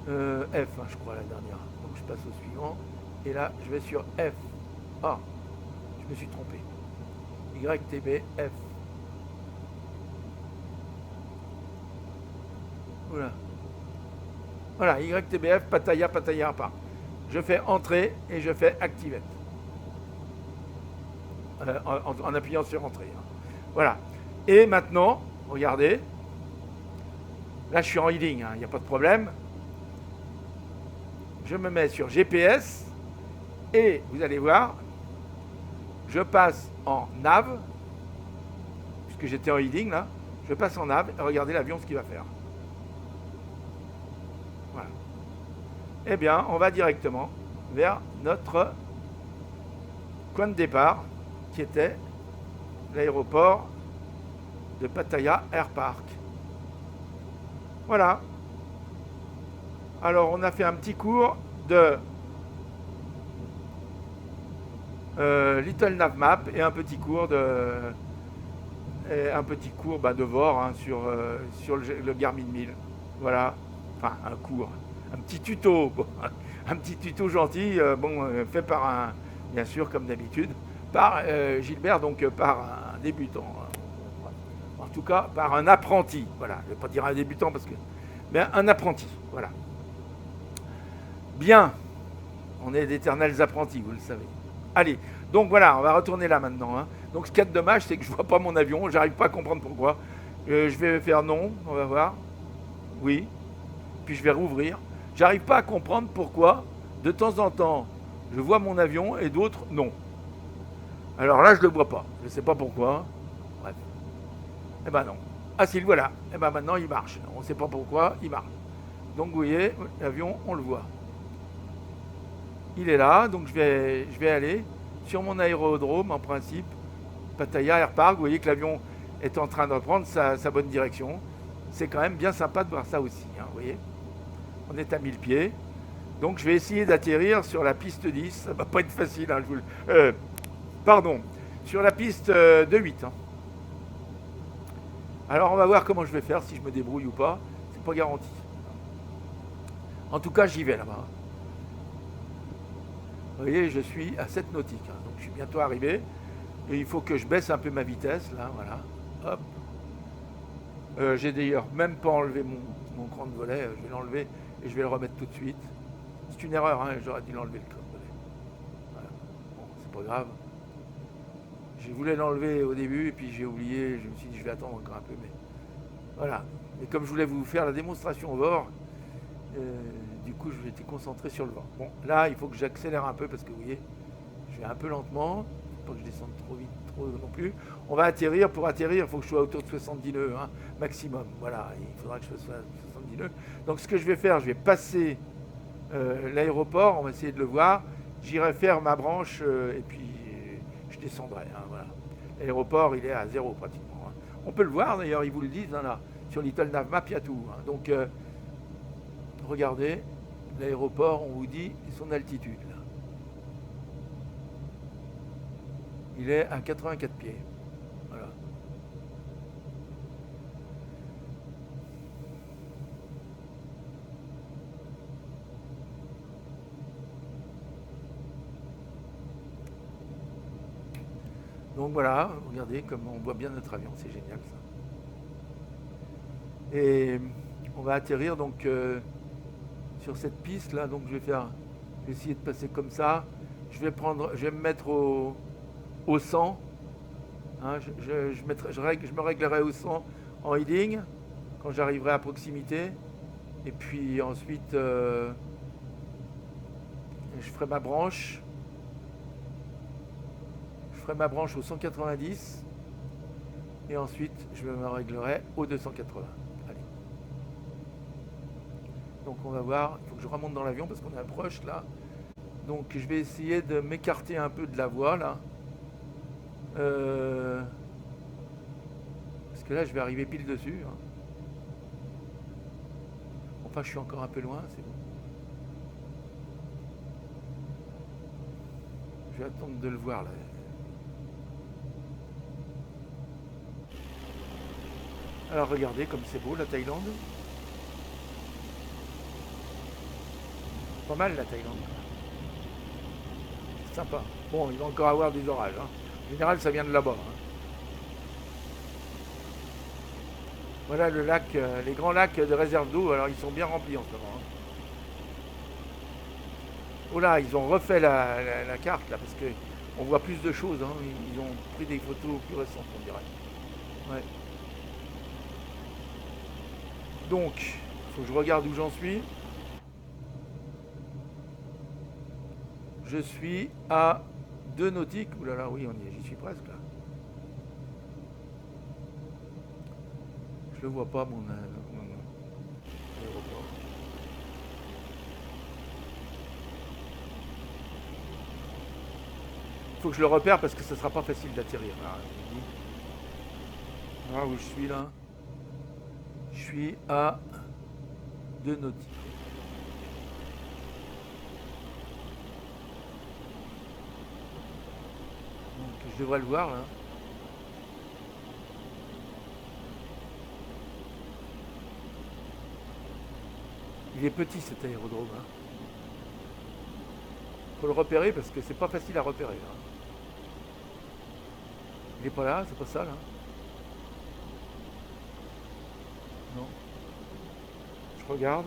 F, hein, je crois, la dernière. Donc je passe au suivant. Et là, je vais sur F. Ah, je me suis trompé. YTB, F. Voilà. Voilà, YTBF, Pattaya, Pattaya, pas. Je fais entrer et je fais activate. En appuyant sur entrée. Hein. Voilà. Et maintenant, regardez. Là, je suis en heading, il n'y a pas de problème. Je me mets sur GPS et vous allez voir, je passe en nav, puisque j'étais en heading là, je passe en nav et regardez l'avion ce qu'il va faire. Voilà. Eh bien, on va directement vers notre coin de départ, qui était l'aéroport de Pattaya Air Park. Voilà. Alors, on a fait un petit cours de Little Nav Map et un petit cours de de VOR hein, sur le Garmin 1000. Voilà. Enfin, un cours. Un petit tuto. Bon, un petit tuto gentil, fait par bien sûr, comme d'habitude, par Gilbert, donc par un débutant. En tout cas, par un apprenti. Voilà. Je ne vais pas dire un débutant parce que... Mais un apprenti. Voilà. Bien. On est d'éternels apprentis, vous le savez. Allez. Donc voilà, on va retourner là maintenant. Hein. Donc ce qui est dommage, c'est que je ne vois pas mon avion. J'arrive pas à comprendre pourquoi. Je vais faire non. On va voir. Oui. Puis je vais rouvrir. J'arrive pas à comprendre pourquoi, de temps en temps, je vois mon avion et d'autres, non. Alors là, je ne le vois pas. Je ne sais pas pourquoi. Bref. Eh ben non. Ah si, le voilà. Eh ben maintenant, il marche. On ne sait pas pourquoi, il marche. Donc vous voyez, l'avion, on le voit. Il est là, donc je vais aller sur mon aérodrome, en principe, Pattaya Air Park. Vous voyez que l'avion est en train de reprendre sa bonne direction. C'est quand même bien sympa de voir ça aussi, hein, vous voyez. On est à 1000 pieds. Donc je vais essayer d'atterrir sur la piste 10. Ça ne va pas être facile. Hein, pardon. Sur la piste de 8. Hein. Alors on va voir comment je vais faire, si je me débrouille ou pas. C'est pas garanti. En tout cas, j'y vais là-bas. Vous voyez, je suis à 7 nautiques. Hein, donc je suis bientôt arrivé. Et il faut que je baisse un peu ma vitesse. Là, voilà. Hop. J'ai d'ailleurs même pas enlevé mon cran de volet. Je vais l'enlever et je vais le remettre tout de suite. C'est une erreur, hein, j'aurais dû l'enlever le cran de volet. Voilà. Bon, c'est pas grave. Je voulais l'enlever au début et puis j'ai oublié. Je me suis dit je vais attendre encore un peu. Mais voilà. Et comme je voulais vous faire la démonstration au bord, du coup je été concentré sur le vent. Bon, là il faut que j'accélère un peu parce que vous voyez, je vais un peu lentement. pas que je descende trop vite, trop non plus. On va atterrir. Pour atterrir, il faut que je sois autour de 70 nœuds, hein, maximum. Voilà, il faudra que je sois 70 nœuds. Donc ce que je vais faire, je vais passer l'aéroport, on va essayer de le voir. J'irai faire ma branche et puis je descendrai. Hein, voilà. L'aéroport, il est à 0 pratiquement. Hein. On peut le voir d'ailleurs, ils vous le disent, hein, là. Sur Little Nav Map, il y a tout. Hein. Donc, regardez, l'aéroport, on vous dit son altitude. Là. Il est à 84 pieds. Voilà. Donc voilà, regardez comme on voit bien notre avion, c'est génial ça. Et on va atterrir donc sur cette piste là, donc je vais essayer de passer comme ça. Je vais me mettre au 100. Hein, je me réglerai au 100 en heading quand j'arriverai à proximité. Et puis ensuite, je ferai ma branche. Je ferai ma branche au 190. Et ensuite, je me réglerai au 280. Allez. Donc on va voir. Il faut que je remonte dans l'avion parce qu'on est proche là. Donc je vais essayer de m'écarter un peu de la voie là. Parce que là, je vais arriver pile dessus. Hein. Enfin, je suis encore un peu loin, c'est bon. Je vais attendre de le voir là. Alors regardez comme c'est beau la Thaïlande. Pas mal la Thaïlande. C'est sympa. Bon, il va encore avoir des orages. Hein. En général, ça vient de là-bas. Hein. Voilà le lac, les grands lacs de réserve d'eau. Alors ils sont bien remplis en ce moment. Hein. Oh là, ils ont refait la carte là parce que on voit plus de choses. Hein. Ils ont pris des photos plus récentes, on dirait. Ouais. Donc, il faut que je regarde où j'en suis. Je suis à 2 nautiques. Ouh là là, oui, j'y suis presque là. Je le vois pas mon aéroport. Il faut que je le repère parce que ce sera pas facile d'atterrir. Là, où je suis là. Je suis à 2 nautiques. Donc je devrais le voir là. Il est petit cet aérodrome. Hein. Faut le repérer parce que c'est pas facile à repérer. Là. Il est pas là, c'est pas ça là. Non. Je regarde.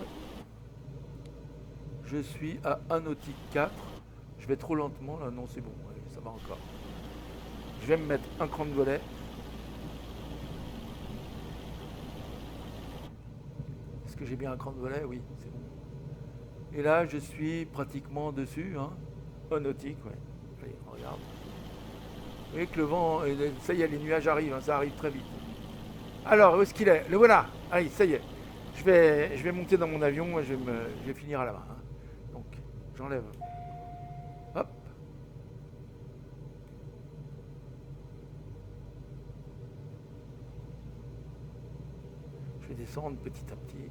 Je suis à 1 nautique 4. Je vais trop lentement là. Non, c'est bon. Allez, ça va encore. Je vais me mettre un cran de volet. Est-ce que j'ai bien un cran de volet? Oui, c'est bon. Et là, je suis pratiquement dessus. Hein. 1 nautique, ouais. Allez, on regarde. Vous voyez que le vent, ça y est, les nuages arrivent, hein, ça arrive très vite. Alors, où est-ce qu'il est? Le voilà. Allez, ça y est. Je vais monter dans mon avion et je vais finir à la main. Hein. Donc, j'enlève. Hop. Je vais descendre petit à petit.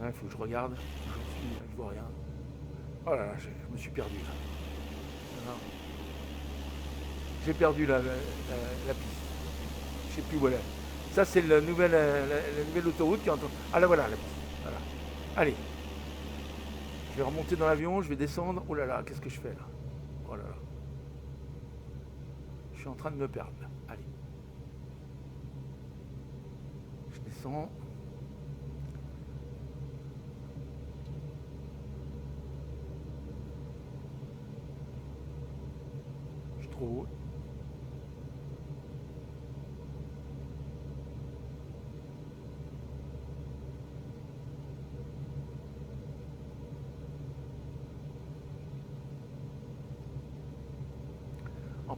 Là, il faut que je regarde. Je vois rien. Oh là là, je me suis perdu là. J'ai perdu la piste. Je sais plus où elle est. Ça, c'est la nouvelle autoroute qui est en train. Ah là, voilà la piste. Voilà. Allez. Je vais remonter dans l'avion, je vais descendre. Oh là là, qu'est-ce que je fais là? Oh là là. Je suis en train de me perdre là. Allez. Je descends. Je suis trop haut.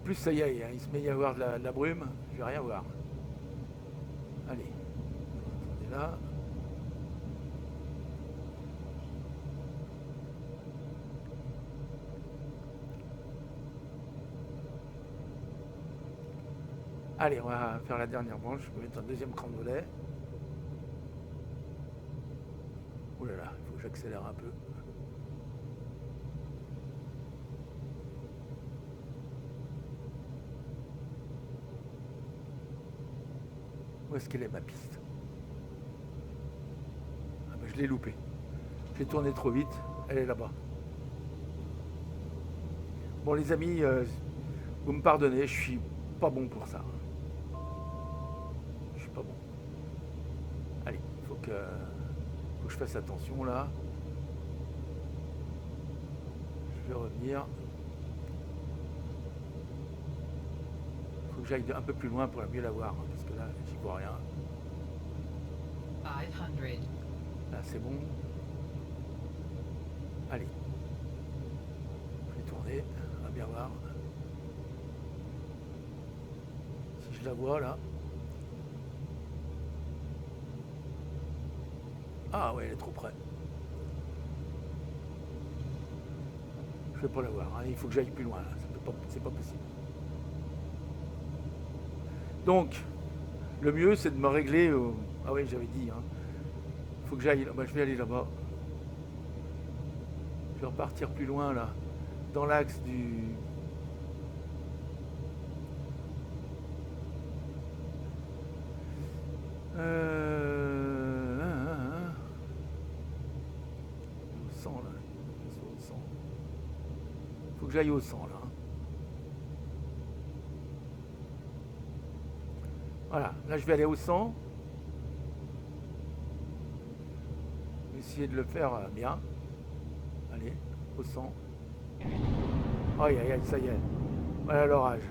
plus, ça y est, il se met à y avoir de la brume. Je vais rien voir. Allez. On est là. Allez, on va faire la dernière branche. Je vais mettre un deuxième cran de volet. Ouh là là, il faut que j'accélère un peu. Où est-ce qu'elle est ma piste? Ah ben, je l'ai loupée. J'ai tourné trop vite. Elle est là-bas. Bon les amis, vous me pardonnez, je suis pas bon pour ça. Je suis pas bon. Allez, faut que je fasse attention là. Je vais revenir. Faut que j'aille un peu plus loin pour mieux la voir, hein, parce que là, j'y vois rien. 500. Là, c'est bon. Allez. Je vais tourner, on va bien voir. Si je la vois là. Ah ouais, elle est trop près. Je vais pas la voir, hein. Il faut que j'aille plus loin là. C'est pas possible. Donc, le mieux c'est de me régler au... Ah oui, j'avais dit, hein. Il faut que j'aille, bah, je vais aller là-bas. Je vais repartir plus loin là, dans l'axe du... Au 100 là. Au 100. Faut que j'aille au 100 là. Voilà, là je vais aller au 100. Essayer de le faire bien. Allez, au 100. Aïe aïe aïe, ça y est. Voilà l'orage.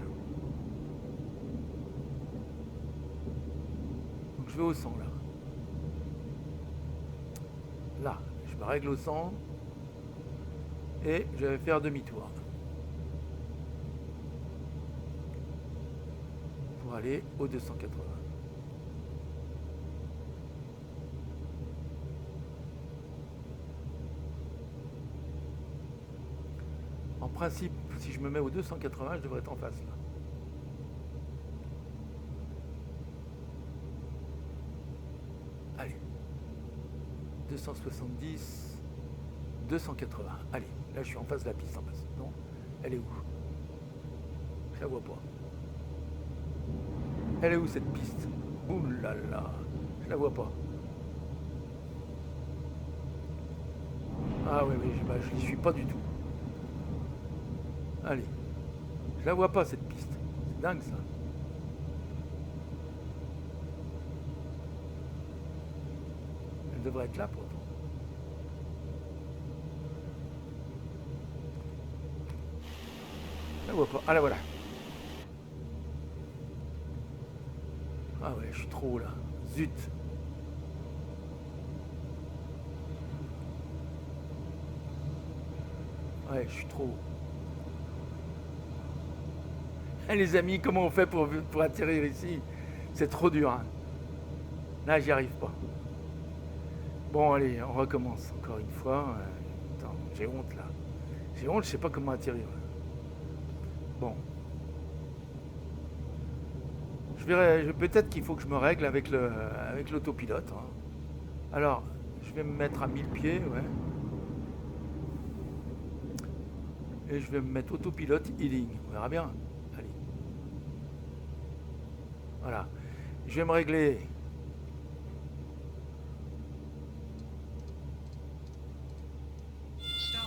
Donc je vais au 100 là. Là, je me règle au 100. Et je vais faire demi-tour. Pour aller au 280. En principe, si je me mets au 280, je devrais être en face là. Allez. 270, 280. Allez, là je suis en face de la piste en face. Non? Elle est où? Je la vois pas. Elle est où cette piste? Ouh là là, je la vois pas. Ah oui, oui, je n'y suis pas du tout. Allez, je la vois pas cette piste. C'est dingue ça. Elle devrait être là pourtant. Je la vois pas. Ah la voilà. Ah ouais, je suis trop haut là. Zut. Ouais, je suis trop haut. Eh, les amis, comment on fait pour atterrir ici? C'est trop dur. Hein. Là, j'y arrive pas. Bon, allez, on recommence encore une fois. Attends, j'ai honte là. J'ai honte, je sais pas comment atterrir. Bon. Je verrai, peut-être qu'il faut que je me règle avec l'autopilote. Hein. Alors, je vais me mettre à 1000 pieds, ouais. Et je vais me mettre autopilote healing. On verra bien. Allez. Voilà. Je vais me régler. Stop.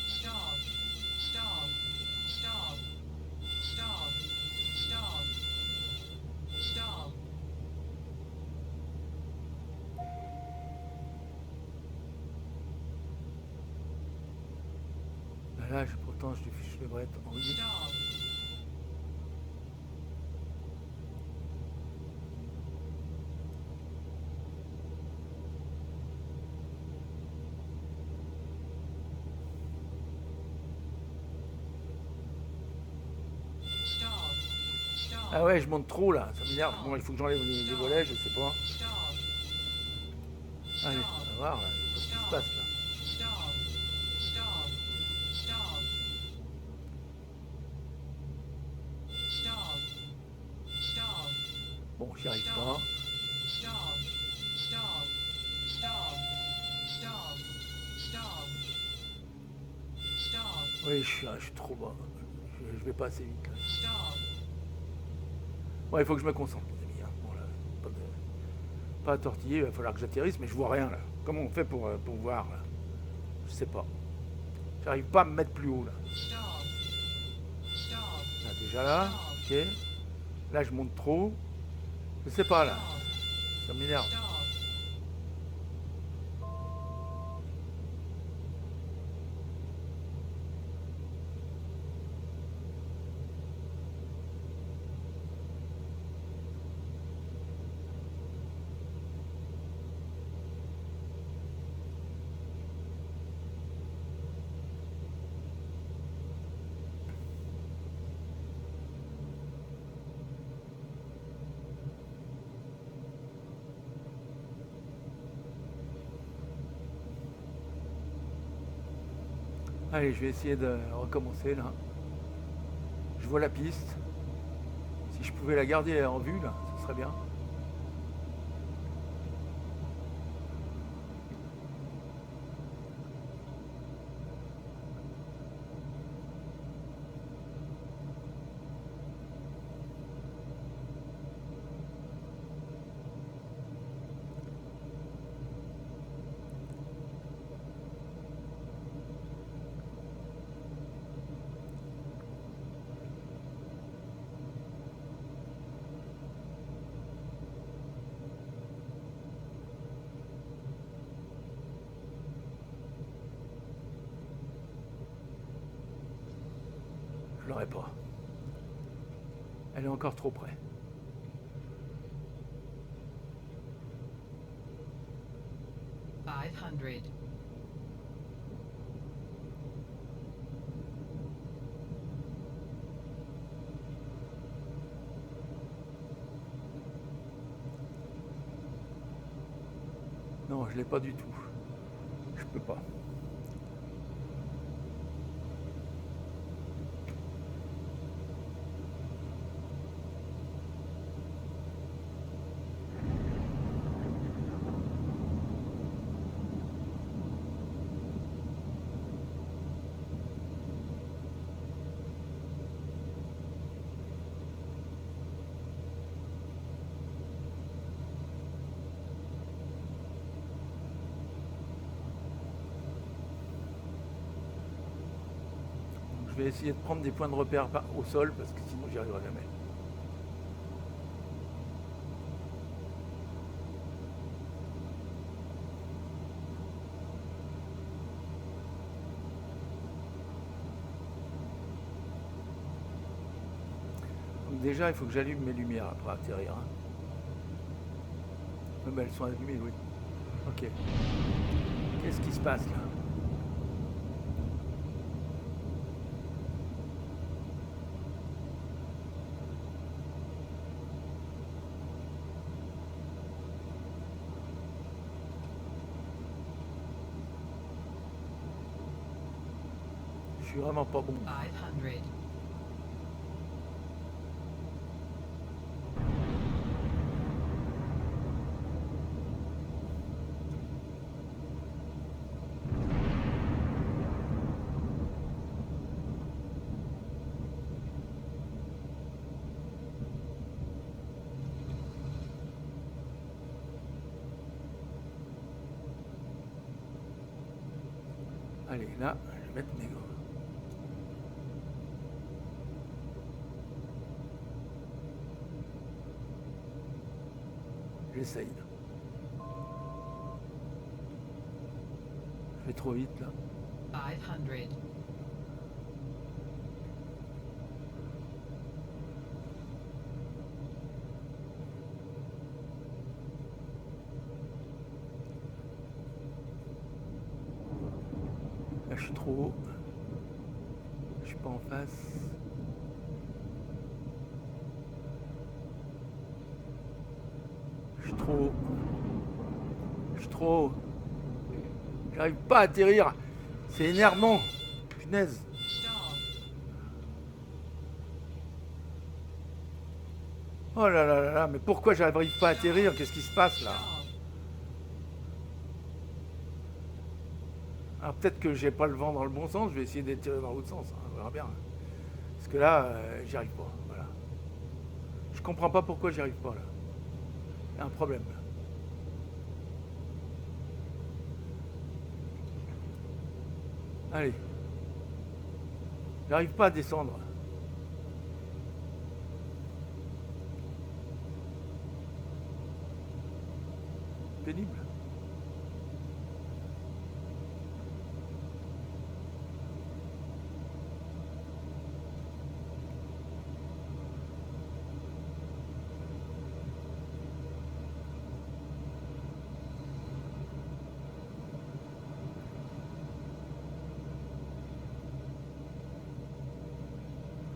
Stop. Stop. Stop. Stop. Stop. Stop. Là, pourtant, je devrais être en 8. Stop. Ah ouais, je monte trop là, ça m'énerve. Bon, il faut que j'enlève les volets, je sais pas. Allez, on va voir là, je sais pas ce qui se passe là. Bon, j'y arrive pas. Oui, je suis trop bas. Je vais pas assez vite là. Bon, il faut que je me concentre, les amis. Hein. Bon, là, pas à tortiller, il va falloir que j'atterrisse, mais je vois rien là. Comment on fait pour voir là? Je sais pas. J'arrive pas à me mettre plus haut là. Là, déjà là, ok. Là, je monte trop. Je sais pas là. Ça m'énerve. Allez, je vais essayer de recommencer là. Je vois la piste. Si je pouvais la garder en vue là, ce serait bien. Je l'aurais pas. Elle est encore trop près. $500. Non, je l'ai pas du tout. Je peux pas. Je vais essayer de prendre des points de repère au sol parce que sinon j'y arriverai jamais. Donc déjà il faut que j'allume mes lumières après atterrir. Hein. Mais elles sont allumées, oui. Ok. Qu'est-ce qui se passe là? Je suis vraiment pas bon. 500. Allez, là, je vais mettre mes gants. J'essaye. Je vais trop vite là. 500. Là, je suis trop haut. Je suis pas en face. trop haut. Je suis trop haut. J'arrive pas à atterrir. C'est énervant. Punaise. Stall. Oh là là là là, mais pourquoi j'arrive pas à atterrir? Qu'est-ce qui se passe là? Stall. Alors peut-être que j'ai pas le vent dans le bon sens, je vais essayer d'atterrir dans l'autre sens, hein, on verra bien. Parce que là, j'y arrive pas. Voilà. Je comprends pas pourquoi j'y arrive pas là. Il y a un problème là. Allez. J'arrive pas à descendre. Pénible.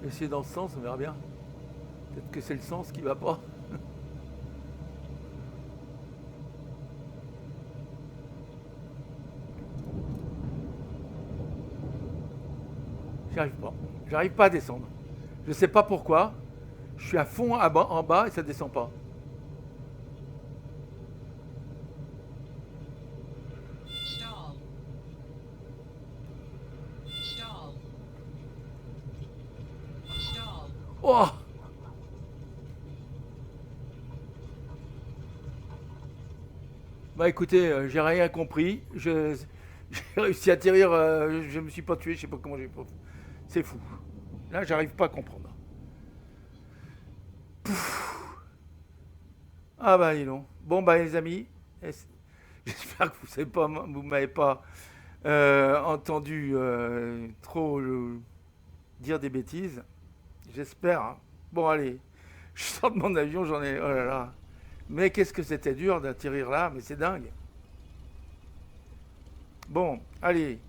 Essayer dans ce sens, on verra bien. Peut-être que c'est le sens qui va pas. J'y arrive pas. J'arrive pas à descendre. Je sais pas pourquoi. Je suis à fond en bas et ça descend pas. Stall. Stall. Stall. Oh! Bah écoutez, j'ai rien compris. J'ai réussi à atterrir, je me suis pas tué, je sais pas comment j'ai pas. C'est fou. Là, j'arrive pas à comprendre. Ah bah dis donc. Bon bah les amis, j'espère que vous m'avez pas entendu trop dire des bêtises. J'espère, hein. Bon allez, je sors de mon avion, j'en ai. Oh là là. Mais qu'est-ce que c'était dur d'atterrir là, mais c'est dingue. Bon, allez,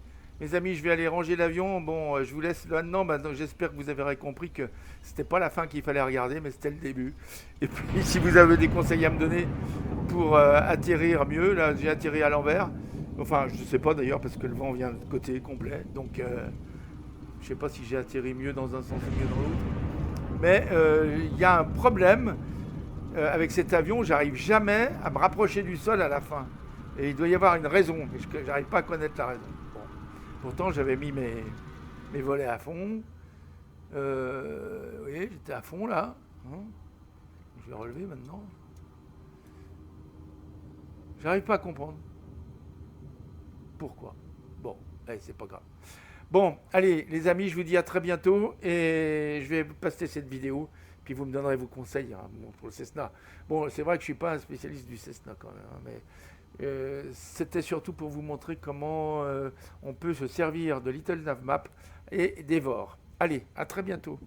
mes amis, je vais aller ranger l'avion. Bon, je vous laisse là maintenant. Maintenant, j'espère que vous avez compris que c'était pas la fin qu'il fallait regarder, mais c'était le début. Et puis, si vous avez des conseils à me donner pour atterrir mieux, là, j'ai atterri à l'envers. Enfin, je sais pas d'ailleurs parce que le vent vient de côté complet. Donc, je sais pas si j'ai atterri mieux dans un sens ou mieux dans l'autre. Mais il y a un problème avec cet avion. J'arrive jamais à me rapprocher du sol à la fin. Et il doit y avoir une raison, mais je n'arrive pas à connaître la raison. Bon. Pourtant, j'avais mis mes volets à fond. Vous voyez, j'étais à fond là. Hein. Je vais relever maintenant. J'arrive pas à comprendre. Pourquoi? Bon, allez, c'est pas grave. Bon, allez, les amis, je vous dis à très bientôt. Et je vais passer cette vidéo. Puis vous me donnerez vos conseils, hein, pour le Cessna. Bon, c'est vrai que je ne suis pas un spécialiste du Cessna quand même, hein, mais c'était surtout pour vous montrer comment on peut se servir de Little Navmap et d'Evor. Allez, à très bientôt.